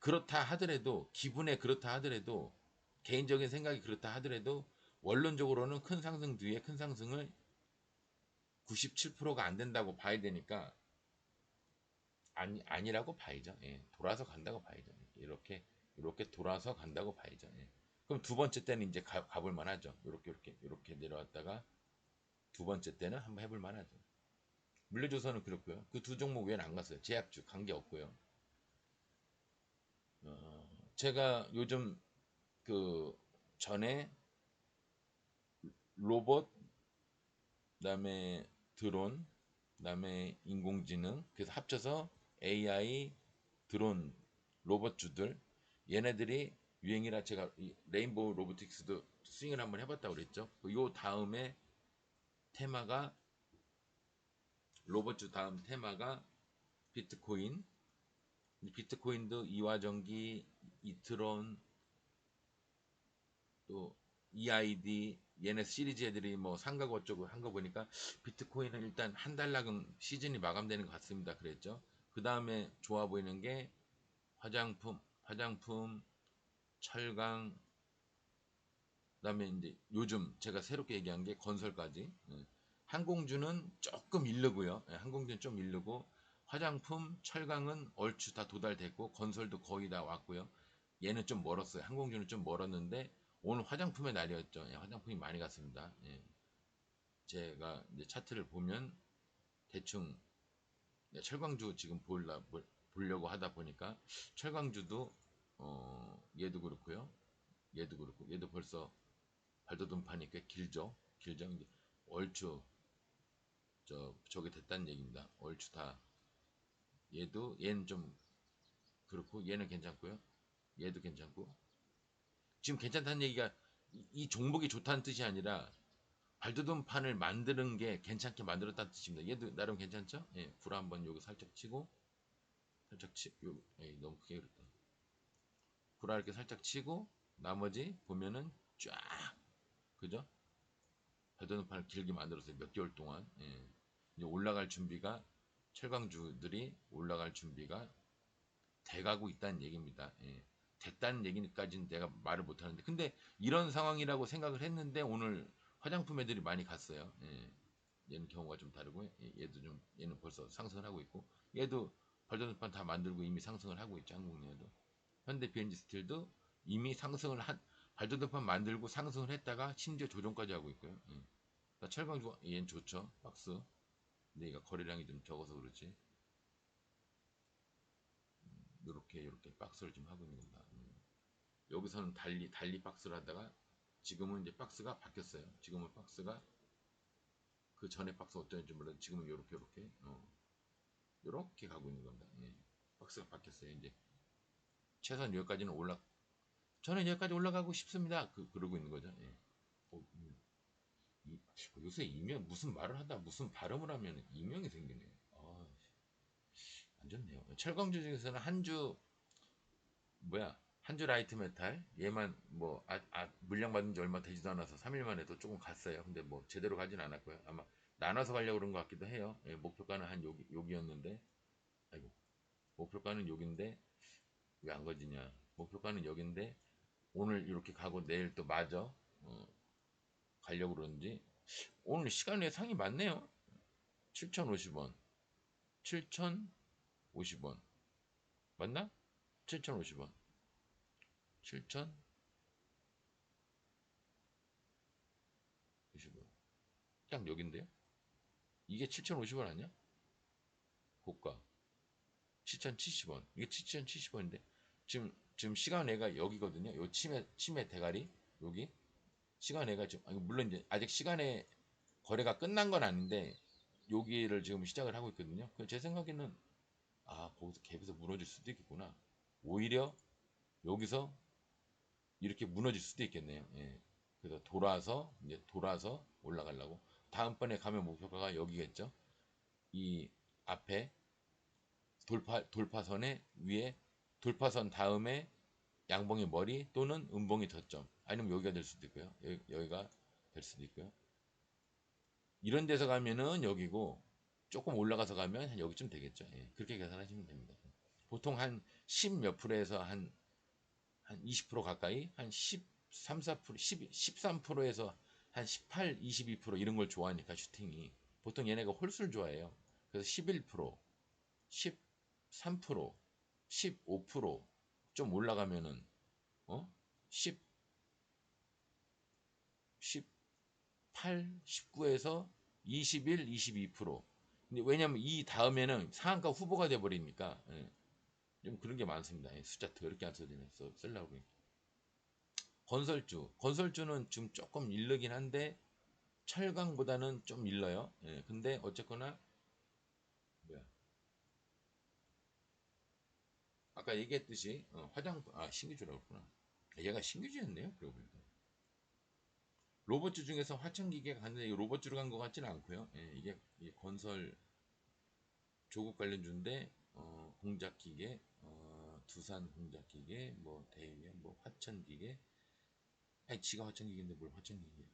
그렇다 하더라도 기분에 그렇다 하더라도 개인적인 생각이 그렇다 하더라도 원론적으로는 큰 상승 뒤에 큰 상승을 97%가 안 된다고 봐야 되니까 아니라고 봐야죠. 돌아서 간다고 봐야죠. 이렇게 돌아서 간다고 봐야죠. 그럼 두 번째 때는 이제 가볼 만하죠. 이렇게 내려왔다가 두 번째 때는 한번 해볼 만하죠. 물려줘서는 그렇고요. 그 두 종목 외에는 안 갔어요. 제약주 관계 없고요. 제가 요즘 그 전에 로봇, 그다음에 드론, 그다음에 인공지능 그래서 합쳐서 AI 드론 로봇주들 얘네들이 유행이라 제가 레인보우 로보틱스도 스윙을 한번 해봤다고 그랬죠. 요 다음에 테마가 로봇주 다음 테마가 비트코인, 비트코인도 이화전기, 이트론 또 EID 얘네 시리즈 애들이 뭐 상가고 어쩌고 한 거 보니까 비트코인은 일단 한 달락은 시즌이 마감되는 것 같습니다. 그랬죠. 그 다음에 좋아 보이는 게 화장품, 철강, 그다음에 이제 요즘 제가 새롭게 얘기한 게 건설까지. 항공주는 조금 일르고요. 항공주는 좀 일르고 화장품, 철강은 얼추 다 도달됐고 건설도 거의 다 왔고요. 얘는 좀 멀었어요. 항공주는 좀 멀었는데 오늘 화장품의 날이었죠. 화장품이 많이 갔습니다. 제가 이제 차트를 보면 대충 철강주 지금 보려고 하다 보니까 철강주도 얘도 그렇고요. 얘도 벌써 발돋움판이 꽤 길죠. 이제 얼추 저게 됐다는 얘기입니다. 얼추 다 얘는 좀 그렇고 얘는 괜찮고요. 얘도 괜찮고 지금 괜찮다는 얘기가 이 종목이 좋다는 뜻이 아니라 발돋움판을 만드는 게 괜찮게 만들었다는 뜻입니다. 얘도 나름 괜찮죠? 불 한번 여기 살짝 치고 살짝 에이, 너무 크게 그랬다. 구라 이렇게 살짝 치고 나머지 보면은 쫙, 그죠? 배드는판을 길게 만들었어요. 몇 개월 동안. 예. 이제 올라갈 준비가, 철강주들이 올라갈 준비가 돼가고 있다는 얘기입니다. 예. 됐다는 얘기까지는 내가 말을 못하는데, 근데 이런 상황이라고 생각을 했는데 오늘 화장품 애들이 많이 갔어요. 예. 얘는 경우가 좀 다르고, 얘도 좀, 얘는 벌써 상승을 하고 있고, 얘도 발전판 다 만들고 이미 상승을 하고 있죠. 한국내에도. 현대 비엔지 스틸도 이미 상승을 한, 발전판 만들고 상승을 했다가 심지어 조정까지 하고 있고요. 예. 철강주 얘는 좋죠. 박스. 근데 얘가 거래량이 좀 적어서 그렇지. 요렇게 박스를 좀 하고 있는 겁니다. 여기서는 달리 박스를 하다가 지금은 이제 박스가 바뀌었어요. 지금은 박스가 그 전에 박스 어떤지 몰라도 지금은 요렇게 가고 있는 겁니다. 예. 박스가 바뀌었어요. 이제 최소한 여기까지는 저는 여기까지 올라가고 싶습니다. 그러고 있는 거죠. 예. 어, 이, 요새 이명 무슨 말을 하다 무슨 발음을 하면 이명이 생기네요. 안 좋네요. 철강주 중에서는 한주 라이트 메탈 얘만 뭐 물량 받은 지 얼마 되지도 않아서 3일 만에 도 조금 갔어요. 근데 뭐 제대로 가진 않았고요. 아마 나눠서 가려고 그런 것 같기도 해요. 예, 목표가는 한 여기였는데, 아이고, 목표가는 여기인데 왜 안 거지냐. 목표가는 여기인데 오늘 이렇게 가고 내일 또 마저 가려고 그러는지 오늘 시간 외 상이 많네요. 7,050원, 7,050원 맞나? 7,050원, 7,050원. 딱 여긴데요. 이게 7,050원 아니야? 고가 7,070원. 이게 7,070원인데 지금 시간애가 여기거든요. 요 치매 대가리 여기 시간애가 지금, 아니, 물론 이제 아직 시간에 거래가 끝난 건 아닌데 여기를 지금 시작을 하고 있거든요. 제 생각에는 거기서 갭에서 무너질 수도 있겠구나. 오히려 여기서 이렇게 무너질 수도 있겠네요. 예. 그래서 돌아서 올라가려고. 다음번에 가면 목표가가 여기겠죠. 이 앞에 돌파선의 위에, 돌파선 다음에 양봉의 머리 또는 음봉의 저점, 아니면 여기가 될 수도 있고요. 여기가 될 수도 있고요. 이런 데서 가면은 여기고 조금 올라가서 가면 한 여기쯤 되겠죠. 예, 그렇게 계산하시면 됩니다. 보통 한 10 몇 프로에서 한 20% 가까이, 한 13, 4%, 13%에서 한 18, 22% 이런 걸 좋아하니까 슈팅이 보통 얘네가 홀수를 좋아해요. 그래서 11%, 13%, 15%좀 올라가면은 10, 18, 19에서 21, 22%. 근데 왜냐면 이 다음에는 상한가 후보가 돼 버리니까 좀 그런 게 많습니다. 숫자 더럽게 안 써지네. 쓰려고. 건설주는 지금 조금 일르긴 한데 철강보다는 좀 일러요. 예, 근데 어쨌거나 뭐야? 아까 얘기했듯이 화장품, 신규주라고 했구나. 얘가 신규주였네요. 그러고 보니까. 로봇주 중에서 화천기계가 갔는데 로봇주로 간 것 같지는 않고요. 예, 이게 건설 조국 관련주인데 공작기계, 두산 공작기계, 뭐 대면, 뭐 화천기계. 아니 지가 화천기계인데 뭘 화천기계?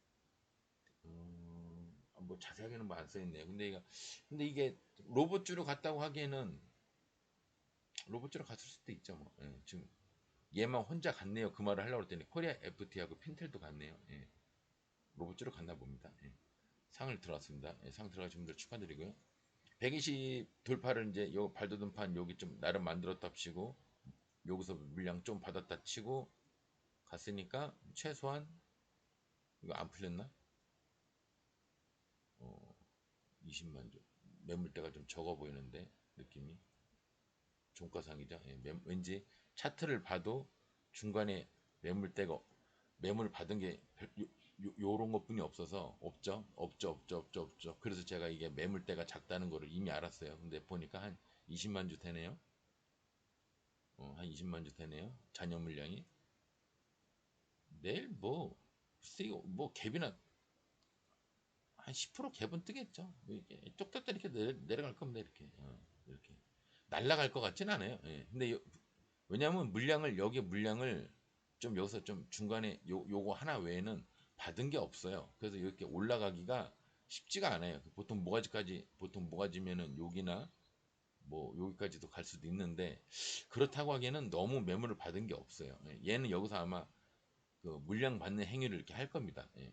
뭐 자세하게는 뭐 안 써있네요. 근데 이게 로봇주로 갔다고 하기에는 로봇주로 갔을 수도 있죠. 뭐. 예, 지금 얘만 혼자 갔네요. 그 말을 하려고 했더니 코리아 FT하고 핀텔도 갔네요. 예, 로봇주로 갔나 봅니다. 예, 상을 들어왔습니다. 예, 상 들어가신 분들 축하드리고요. 120 돌파를 이제 요 발돋움판 여기 좀 나름 만들었다 치고 여기서 물량 좀 받았다 치고 갔으니까 최소한 이거 안 풀렸나? 20만 주 매물대가 좀 적어 보이는데 느낌이 종가상이죠. 예, 왠지 차트를 봐도 중간에 매물대가 매물 받은 게 요런 것뿐이 없죠. 그래서 제가 이게 매물대가 작다는 거를 이미 알았어요. 근데 보니까 한 20만 주 되네요. 한 20만 주 되네요. 잔여 물량이. 내일 글쎄 뭐 갭이나 한 10% 갭은 뜨겠죠. 뭐 이렇게 뚝뚝 이렇게 내려갈 겁니다. 이렇게. 날라갈 것 같진 않아요. 예. 근데 왜냐하면 물량을 여기 물량을 좀 여기서 좀 중간에 요거 하나 외에는 받은 게 없어요. 그래서 이렇게 올라가기가 쉽지가 않아요. 보통 모가지면은 여기나 뭐 여기까지도 갈 수도 있는데 그렇다고 하기에는 너무 매물을 받은 게 없어요. 예. 얘는 여기서 아마 그 물량 받는 행위를 이렇게 할 겁니다. 예.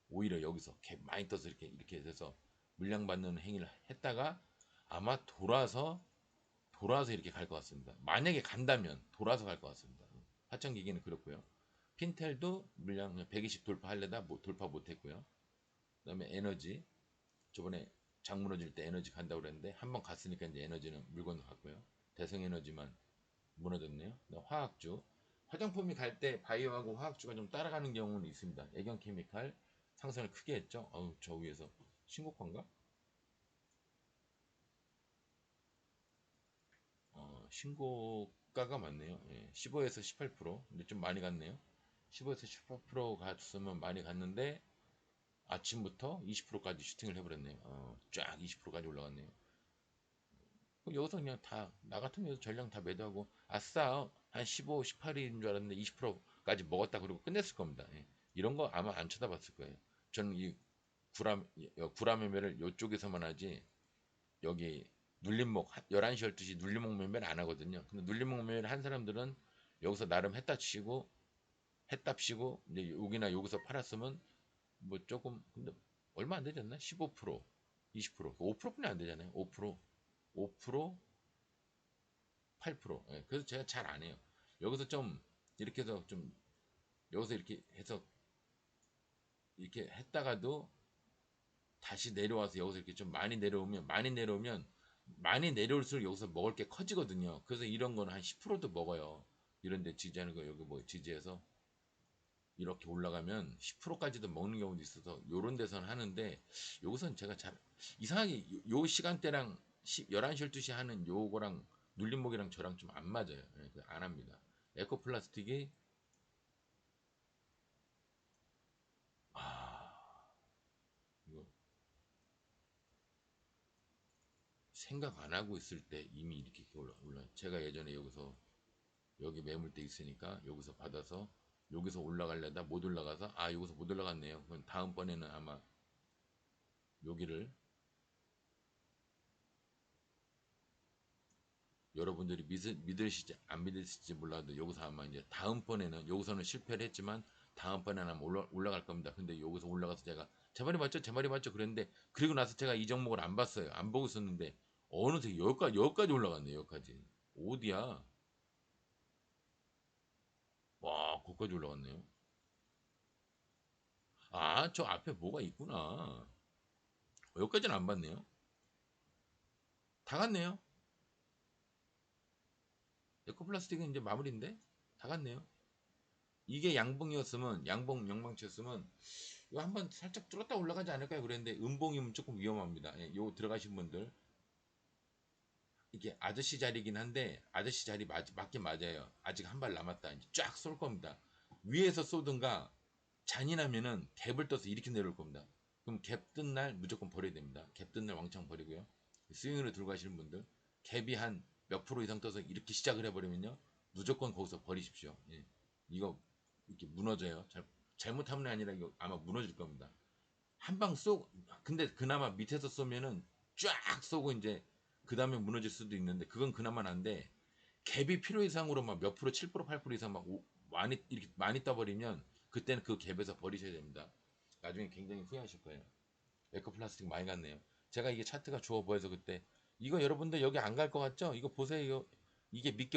오히려 여기서 많이 떠서 이렇게 돼서 물량 받는 행위를 했다가 아마 돌아서 이렇게 갈 것 같습니다. 만약에 간다면 돌아서 갈 것 같습니다. 하청기기는 그렇고요. 핀텔도 물량 120 돌파하려다 돌파 못했고요. 그다음에 에너지 저번에 장 무너질 때 에너지 간다고 그랬는데 한번 갔으니까 이제 에너지는 물 건너갔고요. 대성에너지만 무너졌네요. 화학주 화장품이 갈 때 바이오하고 화학주가 좀 따라가는 경우는 있습니다. 애경케미칼 상승을 크게 했죠. 어우 저 위에서 신고가인가? 신고가가 맞네요. 예, 15에서 18%. 근데 좀 많이 갔네요. 15에서 18% 갔으면 많이 갔는데 아침부터 20%까지 슈팅을 해버렸네요. 쫙 20%까지 올라갔네요. 여기서 그냥 다 나 같으면 여기서 전량 다 매도하고 아싸 한 15, 18일인 줄 알았는데 20%까지 먹었다 그러고 끝냈을 겁니다. 예. 이런 거 아마 안 쳐다봤을 거예요. 저는 이 구라 매매를 이쪽에서만 하지 여기 눌림목 11시 12시 눌림목 매매를 안 하거든요. 근데 눌림목 매매를 한 사람들은 여기서 나름 했답시고 이제 여기나 여기서 팔았으면 뭐 조금 근데 얼마 안 되지 않나? 15% 20% 5%뿐이 안 되잖아요. 5% 8%. 예, 그래서 제가 잘 안 해요. 여기서 좀 이렇게 해서 좀 여기서 이렇게 해서 이렇게 했다가도 다시 내려와서 여기서 이렇게 좀 많이 내려올수록 여기서 먹을 게 커지거든요. 그래서 이런 거는 한 10%도 먹어요. 이런데 지지하는 거 여기 뭐 지지해서 이렇게 올라가면 10%까지도 먹는 경우도 있어서 요런 데서는 하는데 여기서는 제가 잘 이상하게 요 시간대랑 11시 12시 하는 요거랑 눌림목이랑 저랑 좀 안 맞아요. 예, 안 합니다. 에코플라스틱이 아 이거 생각 안 하고 있을 때 이미 이렇게 올라. 제가 예전에 여기서 여기 매물대 있으니까 여기서 받아서 여기서 올라가려다 못 올라가서 여기서 못 올라갔네요. 그럼 다음번에는 아마 여기를 여러분들이 믿으실지 안 믿으실지 몰라도 여기서 아마 이제 다음번에는 여기서는 실패를 했지만 다음번에는 아마 올라갈 겁니다. 근데 여기서 올라가서 제가 제 말이 맞죠? 제 말이 맞죠? 그랬는데 그리고 나서 제가 이 종목을 안 봤어요. 안 보고 있었는데 어느새 여기까지 올라갔네. 여기까지 어디야? 와 거기까지 올라갔네요. 저 앞에 뭐가 있구나. 여기까지는 안 봤네요. 다 갔네요. 에코플라스틱은 이제 마무리인데 다 갔네요. 이게 양봉이었으면 양방치였으면 이거 한번 살짝 뚫었다 올라가지 않을까요? 그랬는데 음봉이면 조금 위험합니다. 예, 요 들어가신 분들 이게 아저씨 자리긴 한데 아저씨 자리 맞긴 맞아요. 아직 한 발 남았다. 이제 쫙 쏠 겁니다. 위에서 쏘든가 잔인하면은 갭을 떠서 이렇게 내려올 겁니다. 그럼 갭 뜬 날 무조건 버려야 됩니다. 갭 뜬 날 왕창 버리고요. 스윙으로 들고 가시는 분들 갭이 한 몇 프로 이상 떠서 이렇게 시작을 해버리면요. 무조건 거기서 버리십시오. 예. 이거 이렇게 무너져요. 잘못하면 아니라 이거 아마 무너질 겁니다. 한 방 쏘고 근데 그나마 밑에서 쏘면은 쫙 쏘고 이제 그 다음에 무너질 수도 있는데 그건 그나마 난데 갭이 필요 이상으로 막 몇 프로 7% 8% 이상 막 많이 이렇게 많이 떠버리면 그때는 그 갭에서 버리셔야 됩니다. 나중에 굉장히 후회하실 거예요. 에코플라스틱 많이 갔네요. 제가 이게 차트가 좋아 보여서 그때 이거 여러분들 여기 안 갈 것 같죠? 이거 보세요. 이게 믿기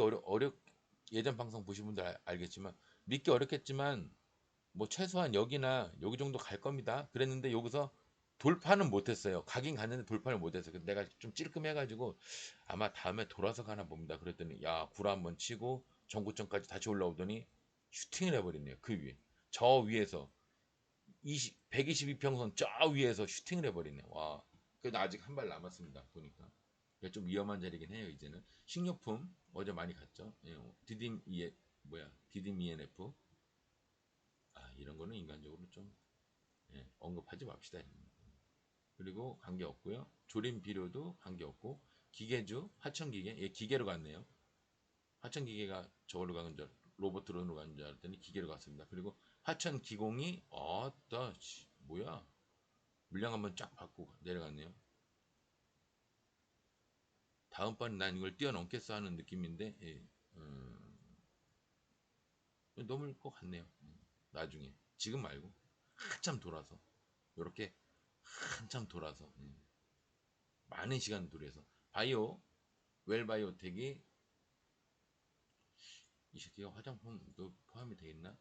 예전 방송 보신 분들 알겠지만 믿기 어렵겠지만 뭐 최소한 여기나 여기 정도 갈 겁니다. 그랬는데 여기서 돌파는 못했어요. 가긴 갔는데 돌파를 못했어요. 근데 내가 좀 찔끔해가지고 아마 다음에 돌아서 가나 봅니다. 그랬더니 야 구라 한번 치고 전고점까지 다시 올라오더니 슈팅을 해버리네요. 그 위에 저 위에서 122평선 저 위에서 슈팅을 해버리네. 와 그래도 아직 한 발 남았습니다. 보니까 좀 위험한 자리긴 해요. 이제는 식료품 어제 많이 갔죠. 예, 디딤 이 뭐야 디딤 ENF 이런 거는 인간적으로 좀 언급하지 맙시다. 그리고 관계없고요. 조림 비료도 관계없고 기계주, 하천기계, 예, 기계로 갔네요. 하천기계가 저걸로 가는 줄, 로봇 드론으로 가는 줄 알았더니 기계로 갔습니다. 그리고 하천기공이, 뭐야? 물량 한번 쫙 받고 내려갔네요. 다음번에 난 이걸 뛰어넘겠어 하는 느낌인데, 예, 넘을 것 같네요. 나중에. 지금 말고. 한참 돌아서. 이렇게 한참 돌아서. 많은 시간 들여서. 바이오, 웰바이오텍이 이 새끼가 화장품도 포함이 되어 있나?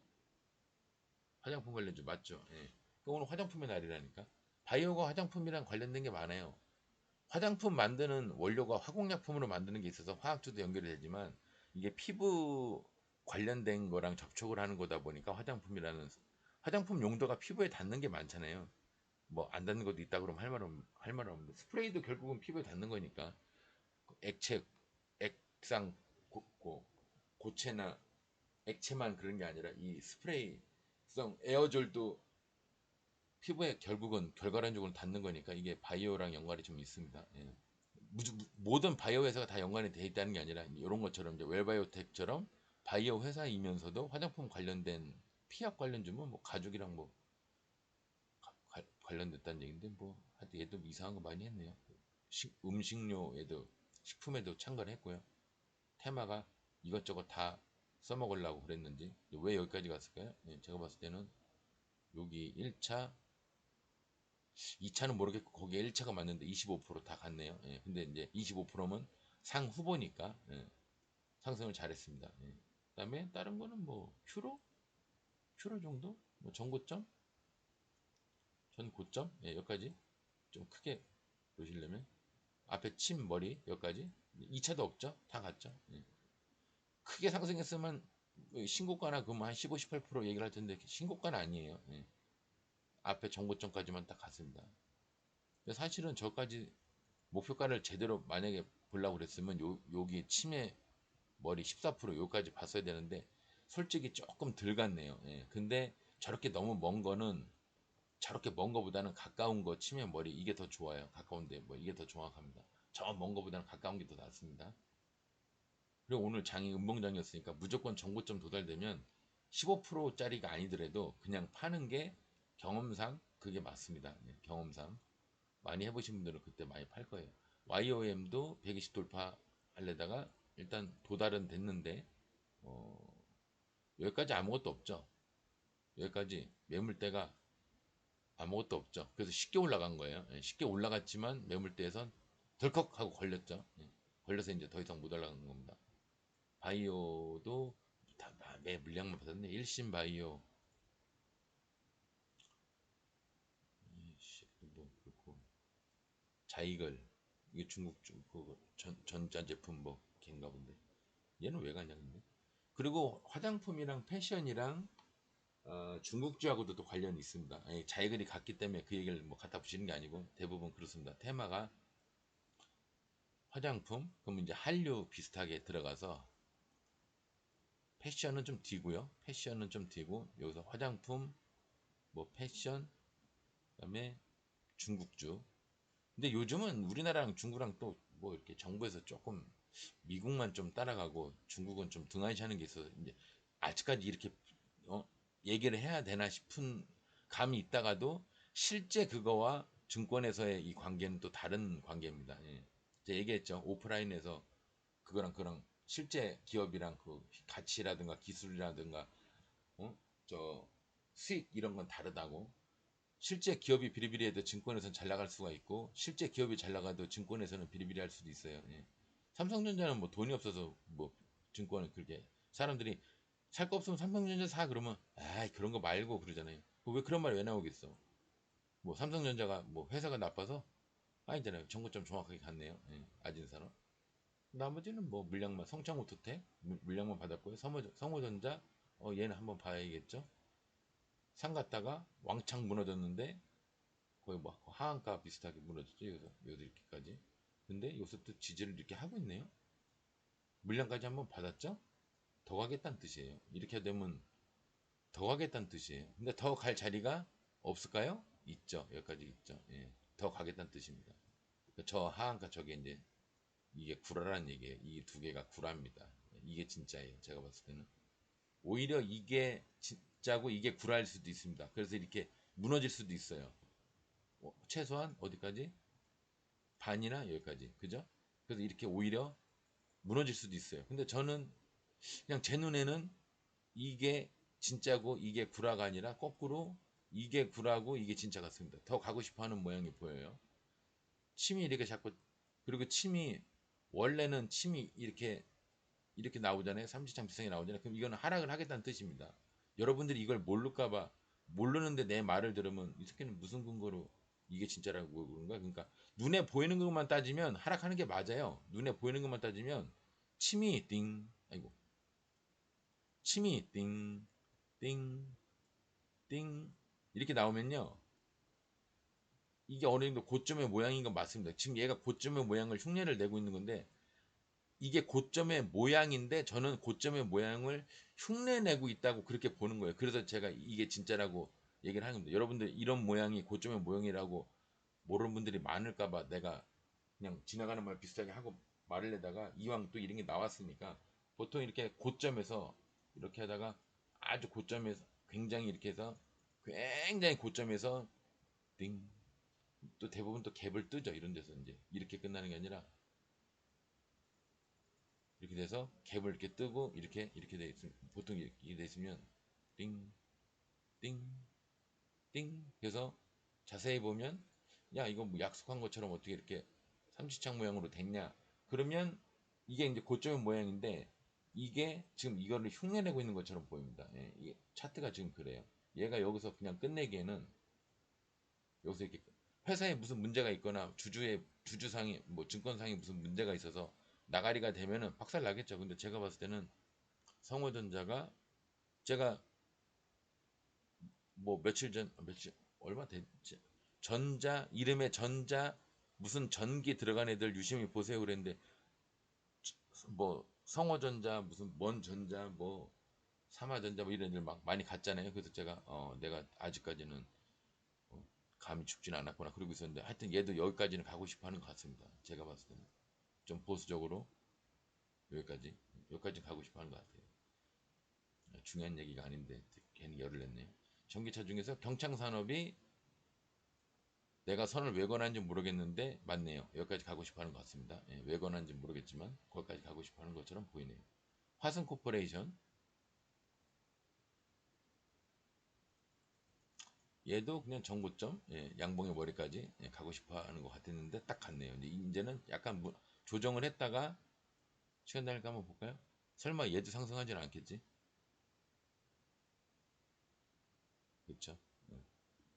화장품 관련주 맞죠? 예. 오늘 화장품의 날이라니까. 바이오가 화장품이랑 관련된 게 많아요. 화장품 만드는 원료가 화공약품으로 만드는 게 있어서 화학주도 연결이 되지만 이게 피부 관련된 거랑 접촉을 하는 거다 보니까 화장품 용도가 피부에 닿는 게 많잖아요. 뭐 안 닿는 것도 있다 그러면 할 말 없는데 스프레이도 결국은 피부에 닿는 거니까 액체, 액상, 고체나 액체만 그런 게 아니라 이 스프레이성 에어졸도 피부에 결국은 결과론적으로 닿는 거니까 이게 바이오랑 연관이 좀 있습니다. 예. 모든 바이오 회사가 다 연관이 돼 있다는 게 아니라 이런 것처럼 이제 웰바이오텍처럼 바이오 회사이면서도 화장품 관련된 피약 관련주면 뭐 가죽이랑 뭐 관련됐다는 얘기인데 뭐 하여튼 얘도 이상한 거 많이 했네요. 음식료에도 식품에도 참가를 했고요. 테마가 이것저것 다 써먹으려고 그랬는지 왜 여기까지 갔을까요? 예, 제가 봤을 때는 여기 1차, 2차는 모르겠고 거기에 1차가 맞는데 25%다 갔네요. 예, 근데 이제 25%면 상 후보니까 예, 상승을 잘했습니다. 예. 그다음에 다른 거는 뭐 큐로 정도? 뭐 전고점? 예, 여기까지 좀 크게 보시려면 앞에 침 머리 여기까지 2차도 없죠? 다 갔죠? 예. 크게 상승했으면 신고가나 그만 한 15, 18% 얘기를 할 텐데 신고가는 아니에요. 예. 앞에 정고점까지만 딱 갔습니다. 사실은 저까지 목표가를 제대로 만약에 보려고 그랬으면 여기 침해 머리 14% 여기까지 봤어야 되는데 솔직히 조금 덜 갔네요. 예. 근데 저렇게 너무 먼 거는 저렇게 먼 거보다는 가까운 거 치면 머리 이게 더 좋아요. 가까운데 뭐 이게 더 정확합니다. 저 먼 거보다는 가까운 게 더 낫습니다. 그리고 오늘 장이 음봉장이었으니까 무조건 정고점 도달되면 15%짜리가 아니더라도 그냥 파는 게 경험상 그게 맞습니다. 네, 경험상 많이 해보신 분들은 그때 많이 팔 거예요. YOM도 120 돌파 하려다가 일단 도달은 됐는데 여기까지 아무것도 없죠. 여기까지 매물대가 아무것도 없죠. 그래서 쉽게 올라간 거예요. 예, 쉽게 올라갔지만 매물대에선 덜컥 하고 걸렸죠. 예, 걸려서 이제 더 이상 못 올라간 겁니다. 바이오도 매 물량만 받았네. 일신 바이오 뭐 그렇고 자이글 이게 중국 그 전자제품 뭐 걔인가 본데 얘는 왜 가냐 근데 그리고 화장품이랑 패션이랑 중국주하고도 또 관련이 있습니다. 자이글이 같기 때문에 그 얘기를 뭐 갖다 붙이는 게 아니고 대부분 그렇습니다. 테마가 화장품 그러면 이제 한류 비슷하게 들어가서 패션은 좀 뒤고요. 패션은 좀 뒤고 여기서 화장품 뭐 패션 그다음에 중국주 근데 요즘은 우리나라랑 중국랑 또 뭐 이렇게 정부에서 조금 미국만 좀 따라가고 중국은 좀 등한시하는 게 있어서 이제 아직까지 이렇게 어, 얘기를 해야 되나 싶은 감이 있다가도 실제 그거와 증권에서의 이 관계는 또 다른 관계입니다. 예. 제가 얘기했죠. 오프라인에서 그거랑 실제 기업이랑 그 가치라든가 기술이라든가 저 수익 이런 건 다르다고. 실제 기업이 비리비리해도 증권에서는 잘 나갈 수가 있고 실제 기업이 잘 나가도 증권에서는 비리비리할 수도 있어요. 예. 삼성전자는 뭐 돈이 없어서 뭐 증권을 그렇게 사람들이 살 거 없으면 삼성전자 사 그러면 아 그런 거 말고 그러잖아요. 왜 그런 말 왜 나오겠어? 뭐 삼성전자가 뭐 회사가 나빠서 아니잖아요. 정보점 정확하게 갔네요. 예. 아진산업. 나머지는 뭐 물량만 성창호투텍 물량만 받았고요. 성호전자 얘는 한번 봐야겠죠. 상 갔다가 왕창 무너졌는데 거의 뭐 하한가 비슷하게 무너졌죠. 여기서 이렇게까지. 근데 여기서 또 지지를 이렇게 하고 있네요. 물량까지 한번 받았죠. 더 가겠다는 뜻이에요. 이렇게 되면 더 가겠다는 뜻이에요. 근데 더 갈 자리가 없을까요? 있죠. 여기까지 있죠. 예. 더 가겠다는 뜻입니다. 저 하한가 저게 이제 이게 구라란 얘기예요. 이 두 개가 구라입니다. 이게 진짜예요. 제가 봤을 때는. 오히려 이게 진짜고 이게 구라일 수도 있습니다. 그래서 이렇게 무너질 수도 있어요. 최소한 어디까지? 반이나 여기까지. 그죠? 그래서 이렇게 오히려 무너질 수도 있어요. 근데 저는 그냥 제 눈에는 이게 진짜고 이게 구라가 아니라 거꾸로 이게 구라고 이게 진짜 같습니다. 더 가고 싶어 하는 모양이 보여요. 침이 이렇게 자꾸, 그리고 침이 원래는 침이 이렇게 나오잖아요. 삼지창 비상이 나오잖아요. 그럼 이거는 하락을 하겠다는 뜻입니다. 여러분들이 이걸 모를까봐, 모르는데 내 말을 들으면 이 새끼는 무슨 근거로 이게 진짜라고 그런 거야. 그러니까 눈에 보이는 것만 따지면 하락하는 게 맞아요. 눈에 보이는 것만 따지면 침이 띵, 아이고, 침이 띵, 띵, 띵 이렇게 나오면요. 이게 어느 정도 고점의 모양인 건 맞습니다. 지금 얘가 고점의 모양을 흉내를 내고 있는 건데 이게 고점의 모양인데 저는 고점의 모양을 흉내내고 있다고 그렇게 보는 거예요. 그래서 제가 이게 진짜라고 얘기를 하는 겁니다. 여러분들 이런 모양이 고점의 모양이라고 모르는 분들이 많을까봐 내가 그냥 지나가는 말 비슷하게 하고 말을 내다가 이왕 또 이런 게 나왔으니까 보통 이렇게 고점에서 이렇게 하다가 아주 고점에서 굉장히 이렇게 해서 굉장히 고점에서 띵 또 대부분 또 갭을 뜨죠. 이런 데서 이제 이렇게 끝나는 게 아니라 이렇게 돼서 갭을 이렇게 뜨고 이렇게 돼 있으면 보통 이렇게 돼 있으면 띵, 띵, 띵. 그래서 자세히 보면 야 이거 뭐 약속한 것처럼 어떻게 이렇게 삼지창 모양으로 됐냐? 그러면 이게 이제 고점의 모양인데 이게 지금 이거를 흉내내고 있는 것처럼 보입니다. 예, 이게 차트가 지금 그래요. 얘가 여기서 그냥 끝내기에는 여기서 이렇게 회사에 무슨 문제가 있거나 주주상이 뭐 증권상에 무슨 문제가 있어서 나가리가 되면은 박살 나겠죠. 근데 제가 봤을 때는 성호전자가 제가 뭐 며칠 전 며칠 얼마 됐지 전자 이름에 전자 무슨 전기 들어간 애들 유심히 보세요 그랬는데 뭐 성호전자 무슨 먼전자 뭐 삼화전자 뭐 이런 애들 막 많이 갔잖아요. 그래서 제가 내가 아직까지는 감이 죽진 않았구나 그러고 있었는데 하여튼 얘도 여기까지는 가고 싶어 하는 것 같습니다. 제가 봤을 때는 좀 보수적으로 여기까지 가고 싶어 하는 것 같아요. 중요한 얘기가 아닌데 괜히 열을 냈네요. 전기차 중에서 경창산업이 내가 선을 왜 권한지 모르겠는데 맞네요. 여기까지 가고 싶어 하는 것 같습니다. 예, 왜 권한지 모르겠지만 거기까지 가고 싶어 하는 것처럼 보이네요. 화승코퍼레이션 얘도 그냥 정고점 양봉의 머리까지 가고 싶어 하는 것 같았는데 딱 갔네요. 이제는 약간 조정을 했다가 시간 되니까 한번 볼까요? 설마 얘도 상승하지는 않겠지? 그렇죠?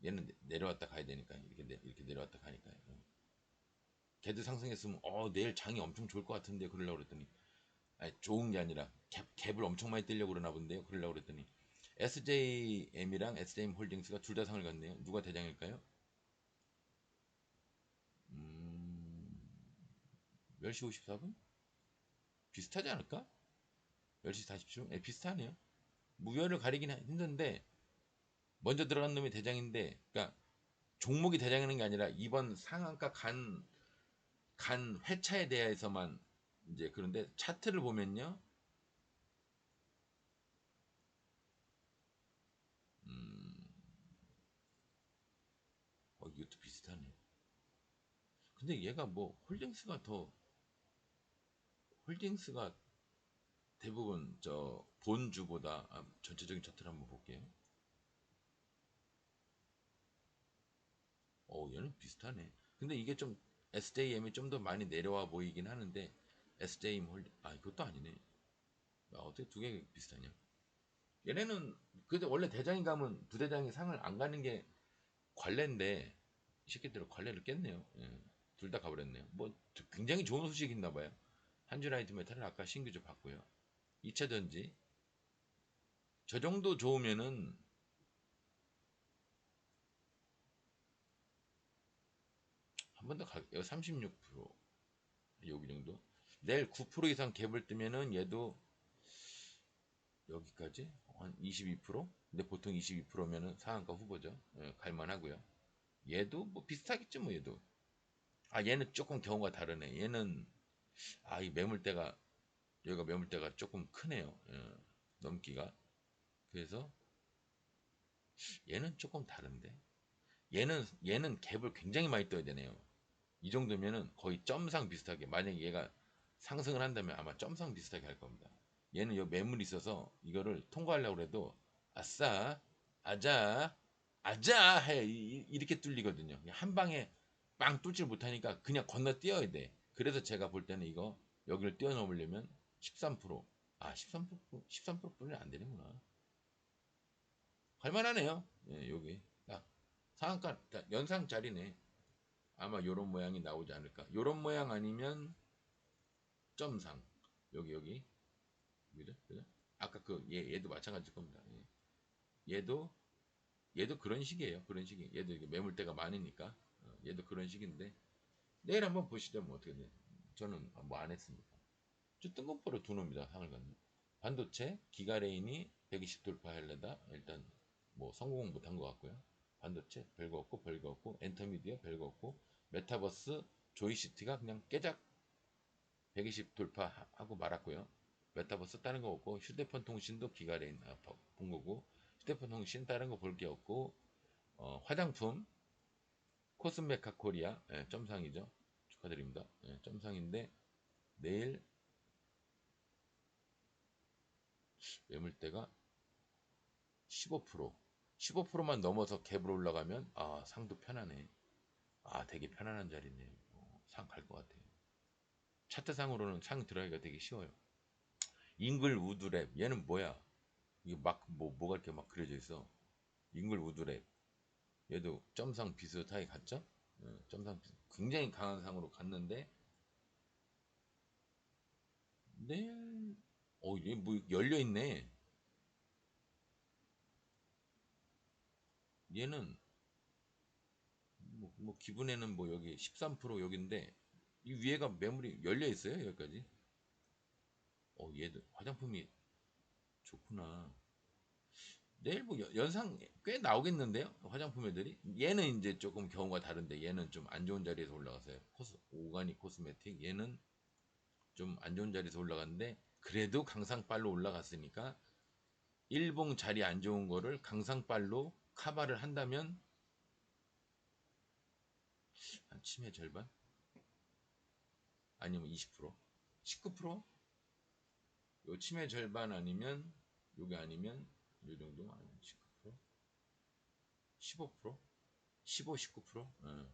얘는 내려왔다 가야 되니까 이렇게 내려왔다 가니까요. 걔도 상승했으면 내일 장이 엄청 좋을 것 같은데 그러려고 그랬더니 아니, 좋은 게 아니라 갭을 엄청 많이 뜨려고 그러나 본데요. 그러려고 그랬더니 SJM이랑 SJM 홀딩스가 둘 다 상을 갔네요. 누가 대장일까요? 10시 54분? 비슷하지 않을까? 10시 47분? 비슷하네요. 무효를 가리긴 힘든데 먼저 들어간 놈이 대장인데 그러니까 종목이 대장이는 게 아니라 이번 상한가 간 회차에 대해서만 이제 그런데 차트를 보면요. 이것도 비슷하네. 근데 얘가 뭐 홀딩스가 대부분 저 본주보다 전체적인 차트를 한번 볼게요. 얘는 비슷하네. 근데 이게 좀 SJM이 좀 더 많이 내려와 보이긴 하는데 SJM 홀딩 이것도 아니네. 어떻게 두 개 비슷하냐? 얘네는 근데 원래 대장이 가면 부대장이 상을 안 가는 게 관례인데 이 새끼들은 관례를 깼네요. 예. 둘 다 가버렸네요. 뭐 굉장히 좋은 소식이 있나 봐요. 한주라이트 메탈은 아까 신규조 봤고요. 2차 전지 저 정도 좋으면은 한 번 더 여기 36% 여기 정도. 내일 9% 이상 갭을 뜨면은 얘도 여기까지 한 22%? 근데 보통 22%면은 상한가 후보죠. 예, 갈만하고요. 얘도 뭐 비슷하겠죠 뭐 얘도. 얘는 조금 경우가 다르네. 얘는 이 매물대가, 여기가 매물대가 조금 크네요. 넘기가. 그래서 얘는 조금 다른데, 얘는 갭을 굉장히 많이 떠야 되네요. 이 정도면은 거의 점상 비슷하게, 만약에 얘가 상승을 한다면 아마 점상 비슷하게 할 겁니다. 얘는 여 매물이 있어서 이거를 통과하려고 해도 아싸, 아자, 아자 해 이렇게 뚫리거든요. 한 방에 빵 뚫질 못하니까 그냥 건너뛰어야 돼. 그래서 제가 볼 때는 이거 여기를 뛰어넘으려면 13%, 13%뿐이 안 되는구나. 할만하네요. 예, 여기 딱 상한가 연상 자리네. 아마 요런 모양이 나오지 않을까. 요런 모양 아니면 점상. 여기 그죠? 그죠? 아까 그 얘도 마찬가지일 겁니다. 예. 얘도 그런 식이에요. 그런 식이. 얘도 이게 매물대가 많으니까. 얘도 그런 식인데 내일 한번 보시죠. 뭐 어떻게 돼. 저는 뭐 안 했습니다. 저 뜬금포로 두 놈입니다. 상을 갖는. 반도체 기가레인이 120 돌파하려다 일단 뭐 성공 못한 것 같고요. 반도체 별거 없고 별거 없고 엔터미디어 별거 없고 메타버스 조이시티가 그냥 깨작 120 돌파하고 말았고요. 메타버스 다른 거 없고 휴대폰 통신도 기가레인 본 거고 휴대폰 통신 다른 거 볼 게 없고 화장품 코스메카 코리아 점상이죠. 축하드립니다. 점상인데 내일 매물대가 15% 15%만 넘어서 갭으로 올라가면 상도 편하네. 되게 편안한 자리네. 상 갈 것 같아요. 차트상으로는 상 들어가기가 되게 쉬워요. 잉글 우드랩 얘는 뭐야? 이게 막 뭐가 이렇게 막 그려져 있어. 잉글 우드랩 얘도 점상 비슷하게 갔죠? 점상 굉장히 강한 상으로 갔는데 내일 얘 뭐 열려 있네. 얘는 뭐 기분에는 뭐 여기 13% 여기인데 이 위에가 매물이 열려 있어요 여기까지. 얘도 화장품이 좋구나. 내일 뭐 연상 꽤 나오겠는데요 화장품 애들이. 얘는 이제 조금 경우가 다른데 얘는 좀 안 좋은 자리에서 올라갔어요. 오가닉 코스메틱 얘는 좀 안 좋은 자리에서 올라갔는데 그래도 강상빨로 올라갔으니까 일봉 자리 안 좋은 거를 강상빨로 카바를 한다면 아침에 절반 아니면 20% 19%? 요 치매 절반 아니면 요게 아니면 요 정도 아니면 19% 15% 15 19%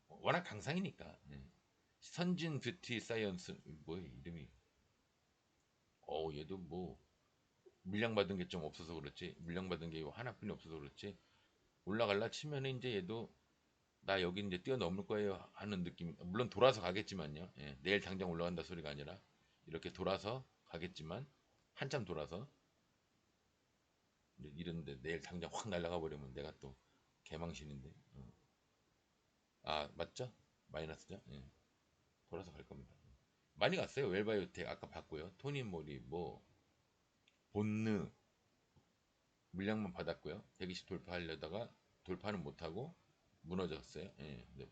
워낙 강상이니까. 선진 뷰티 사이언스 뭐야 이름이. 얘도 뭐 물량 받은 게 좀 없어서 그렇지, 물량 받은 게 하나뿐이 없어서 그렇지 올라갈라 치면은 이제 얘도 나 여기 이제 뛰어넘을 거예요 하는 느낌. 물론 돌아서 가겠지만요. 내일 당장 올라간다 소리가 아니라 이렇게 돌아서 가겠지만 한참 돌아서 이런데 내일 당장 확 날아가 버리면 내가 또 개망신인데. 맞죠? 마이너스죠? 돌아서 갈 겁니다. 많이 갔어요. 웰바이오텍 아까 봤고요. 토니모리 뭐 본느 물량만 받았고요. 120 돌파하려다가 돌파는 못하고 무너졌어요. 근데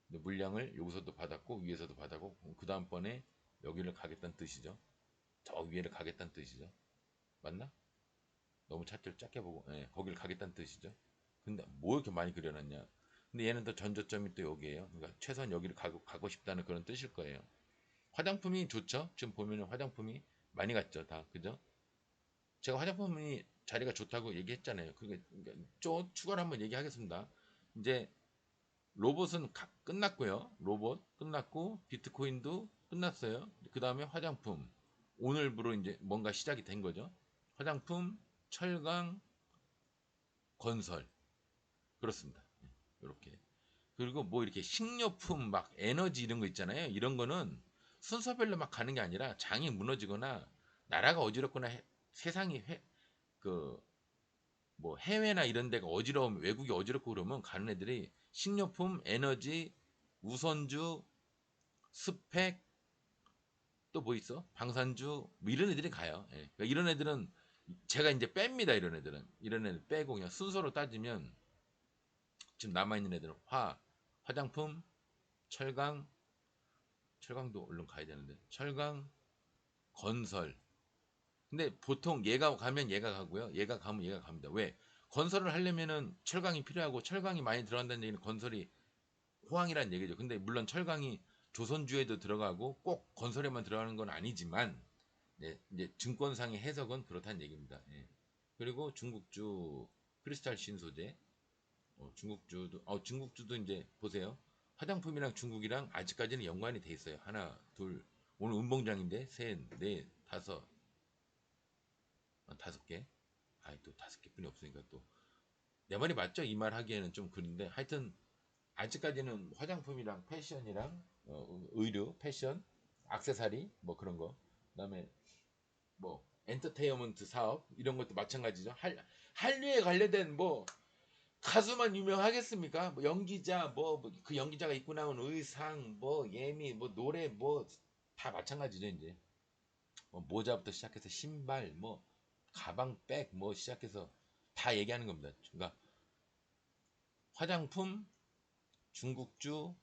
물량을 여기서도 받았고 위에서도 받았고 그 다음번에 여기를 가겠다는 뜻이죠. 저 위에를 가겠다는 뜻이죠. 맞나? 너무 차트를 작게 보고 거기를 가겠다는 뜻이죠. 근데 뭐 이렇게 많이 그려놨냐. 근데 얘는 또 전저점이 또 여기에요. 그러니까 최소한 여기를 가고 싶다는 그런 뜻일 거예요. 화장품이 좋죠. 지금 보면은 화장품이 많이 갔죠. 다 그죠? 제가 화장품이 자리가 좋다고 얘기했잖아요. 그러니까 좀 추가로 한번 얘기하겠습니다. 이제 로봇은 끝났고요. 로봇 끝났고 비트코인도 끝났어요. 그 다음에 화장품. 오늘부로 이제 뭔가 시작이 된 거죠. 화장품, 철강, 건설. 그렇습니다. 이렇게. 그리고 뭐 이렇게 식료품 막 에너지 이런 거 있잖아요. 이런 거는 순서별로 막 가는 게 아니라 장이 무너지거나 나라가 어지럽거나 세상이 그 뭐 해외나 이런 데가 어지러우면 외국이 어지럽고 그러면 가는 애들이 식료품, 에너지, 우선주, 스펙 또 뭐 있어? 방산주 뭐 이런 애들이 가요. 그러니까 이런 애들은 제가 이제 뺍니다. 이런 애들 빼고 그냥 순서로 따지면 지금 남아 있는 애들은 화장품, 철강, 철강도 얼른 가야 되는데. 철강, 건설. 근데 보통 얘가 가면 얘가 가고요. 얘가 가면 얘가 갑니다. 왜? 건설을 하려면은 철강이 필요하고 철강이 많이 들어간다는 얘기는 건설이 호황이란 얘기죠. 근데 물론 철강이 조선주에도 들어가고 꼭 건설에만 들어가는 건 아니지만 네, 이제 증권상의 해석은 그렇다는 얘기입니다. 예. 그리고 중국주 크리스탈 신소재 중국주도 이제 보세요. 화장품이랑 중국이랑 아직까지는 연관이 돼 있어요. 하나, 둘, 오늘 운봉장인데 셋, 넷, 다섯, 다섯 개. 또 다섯 개뿐이 없으니까 또 내 말이 맞죠? 이 말 하기에는 좀 그런데 하여튼 아직까지는 화장품이랑 패션이랑 의류, 패션, 액세서리 뭐 그런 거. 그다음에 뭐 엔터테인먼트 사업 이런 것도 마찬가지죠. 한류에 관련된 뭐 가수만 유명하겠습니까? 뭐 연기자 뭐 그 연기자가 입고 나온 의상 뭐 예미 뭐 노래 뭐 다 마찬가지죠 이제. 모자부터 시작해서 신발 뭐 가방 백 뭐 시작해서 다 얘기하는 겁니다. 그러니까 화장품, 중국주,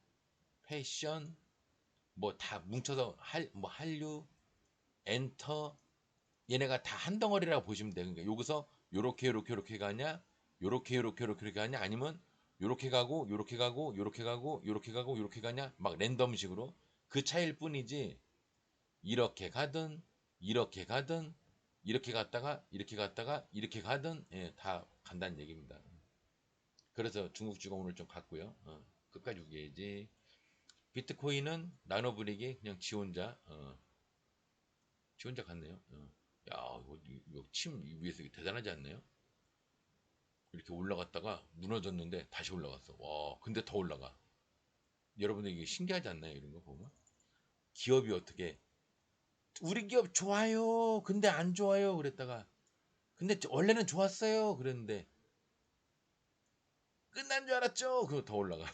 패션 뭐 다 뭉쳐서 뭐 한류, 엔터 얘네가 다 한 덩어리라고 보시면 돼요. 그러니까 여기서 요렇게 가냐, 요렇게 가냐, 아니면 요렇게 가고, 요렇게 가고, 요렇게 가고, 요렇게 가고, 요렇게 가냐, 막 랜덤식으로 그 차이일 뿐이지. 이렇게 가든, 이렇게 가든, 이렇게 갔다가, 이렇게 갔다가, 이렇게 가든, 예, 다 간다는 얘기입니다. 그래서 중국주가 오늘 좀 갔고요. 끝까지 우겨야지. 비트코인은 나눠브릭이 그냥 지 혼자 갔네요. 야, 이거 침 위에서 대단하지 않나요? 이렇게 올라갔다가 무너졌는데 다시 올라갔어. 와, 근데 더 올라가. 여러분들 이게 신기하지 않나요? 이런 거 보면. 기업이 어떻게, 우리 기업 좋아요. 근데 안 좋아요. 그랬다가, 근데 원래는 좋았어요. 그랬는데, 끝난 줄 알았죠? 그거 더 올라가.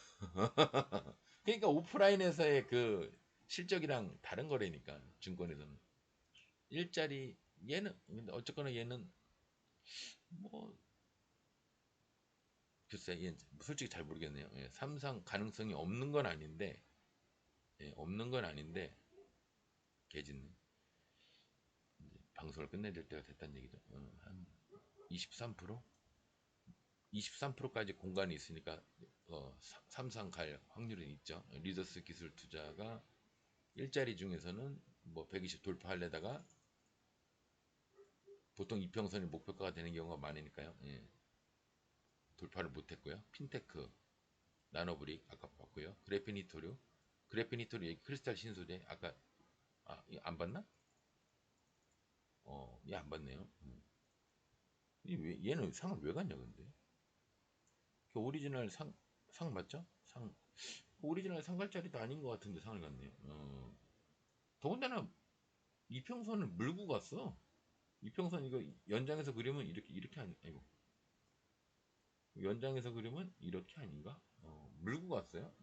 그러니까 오프라인에서의 그 실적이랑 다른 거래니까, 증권에서는. 일자리, 얘는, 근데 어쨌거나 얘는, 뭐, 글쎄, 얘 솔직히 잘 모르겠네요. 예, 삼상 가능성이 없는 건 아닌데, 예, 없는 건 아닌데, 개짓네. 방송을 끝내야 될 때가 됐다는 얘기죠. 한 23%? 23%까지 공간이 있으니까 삼상 갈 확률은 있죠. 리더스 기술 투자가 일자리 중에서는 뭐 120 돌파하려다가 보통 이평선이 목표가가 되는 경우가 많으니까요. 예, 돌파를 못했고요. 핀테크, 나노브릭 아까 봤고요. 그래피니토류 얘기 크리스탈 신소재 아까 안 봤나? 얘 안 봤네요. 얘는 상을 왜 갔냐 근데? 그 오리지널 상 맞죠? 그 오리지널 상 갈 자리도 아닌 것 같은데 상을 갔네요. 더군다나 이평선을 물고 갔어. 이평선 이거 연장해서 그리면 이렇게 아니고 연장해서 그리면 이렇게 아닌가? 물고 갔어요.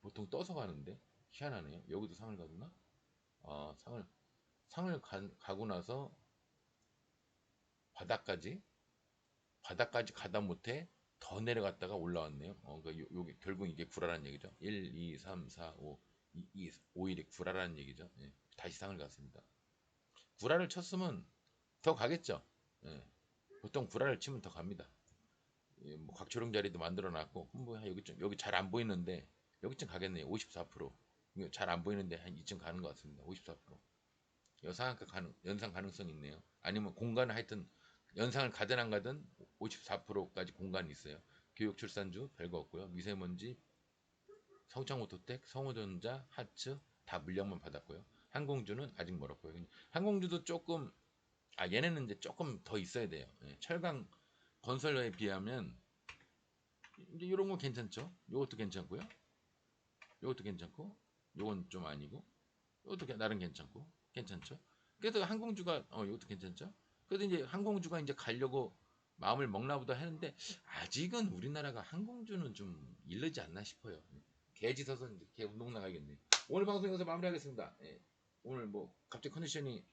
보통 떠서 가는데 희한하네요. 여기도 상을 갔나? 상을 가고 나서 바닥까지 가다 못해 더 내려갔다가 올라왔네요. 그러니까 요게 결국 이게 구라라는 얘기죠. 1, 2, 3, 4, 5, 5일이 구라라는 얘기죠. 예, 다시 상을 갔습니다. 구라를 쳤으면 더 가겠죠. 예, 보통 구라를 치면 더 갑니다. 예, 뭐 각초령 자리도 만들어 놨고 뭐 여기 잘 안 보이는데 여기쯤 가겠네요. 54%. 잘 안 보이는데 한 이쯤 가는 것 같습니다. 54%. 연상 가능성 있네요. 아니면 공간을 하여튼 연상을 가든 안 가든 54%까지 공간이 있어요. 교육 출산주 별거 없고요. 미세먼지, 성창오토텍, 성호전자, 하츠 다 물량만 받았고요. 항공주는 아직 멀었고요. 항공주도 조금 얘네는 이제 조금 더 있어야 돼요. 예, 철강 건설에 비하면 이제 이런 거 괜찮죠? 요것도 괜찮고요. 요것도 괜찮고 요건 좀 아니고 이것도 나름 괜찮고 괜찮죠. 그래도 항공주가 이것도 괜찮죠. 그래도 이제 항공주가 이제 가려고 마음을 먹나 보다 했는데 아직은 우리나라가 항공주는 좀 이르지 않나 싶어요. 개짓어서 이제 개 운동 나가겠네. 오늘 방송 여기서 마무리하겠습니다. 예. 오늘 뭐 갑자기 컨디션이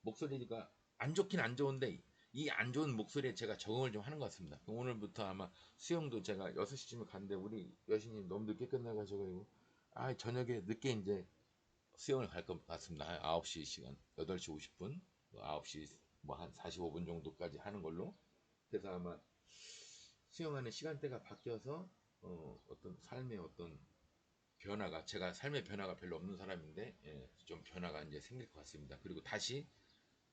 목소리가 안 좋긴 안 좋은데 이 안 좋은 목소리에 제가 적응을 좀 하는 것 같습니다. 오늘부터 아마 수영도 제가 6시쯤에 갔는데 우리 여신님 너무 늦게 끝나가지고 저녁에 늦게 이제 수영을 갈 것 같습니다. 한 9시 시간, 8시 50분, 9시 뭐 한 45분 정도까지 하는 걸로. 그래서 아마 수영하는 시간대가 바뀌어서 어떤 삶의 어떤 변화가, 제가 삶의 변화가 별로 없는 사람인데 좀 변화가 이제 생길 것 같습니다. 그리고 다시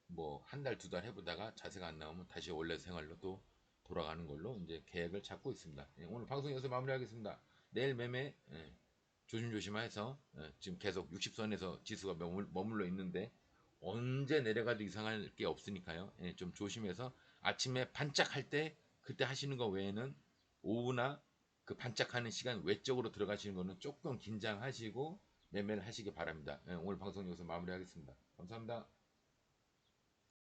뭐 한 달, 두 달 해보다가 자세가 안 나오면 다시 원래 생활로 또 돌아가는 걸로 이제 계획을 잡고 있습니다. 오늘 방송 여기서 마무리하겠습니다. 내일 매매 조심조심해서 지금 계속 60선에서 지수가 머물러 있는데 언제 내려가도 이상할 게 없으니까요. 좀 조심해서 아침에 반짝할 때 그때 하시는 거 외에는 오후나 그 반짝하는 시간 외적으로 들어가시는 거는 조금 긴장하시고 매매를 하시기 바랍니다. 오늘 방송 여기서 마무리하겠습니다. 감사합니다.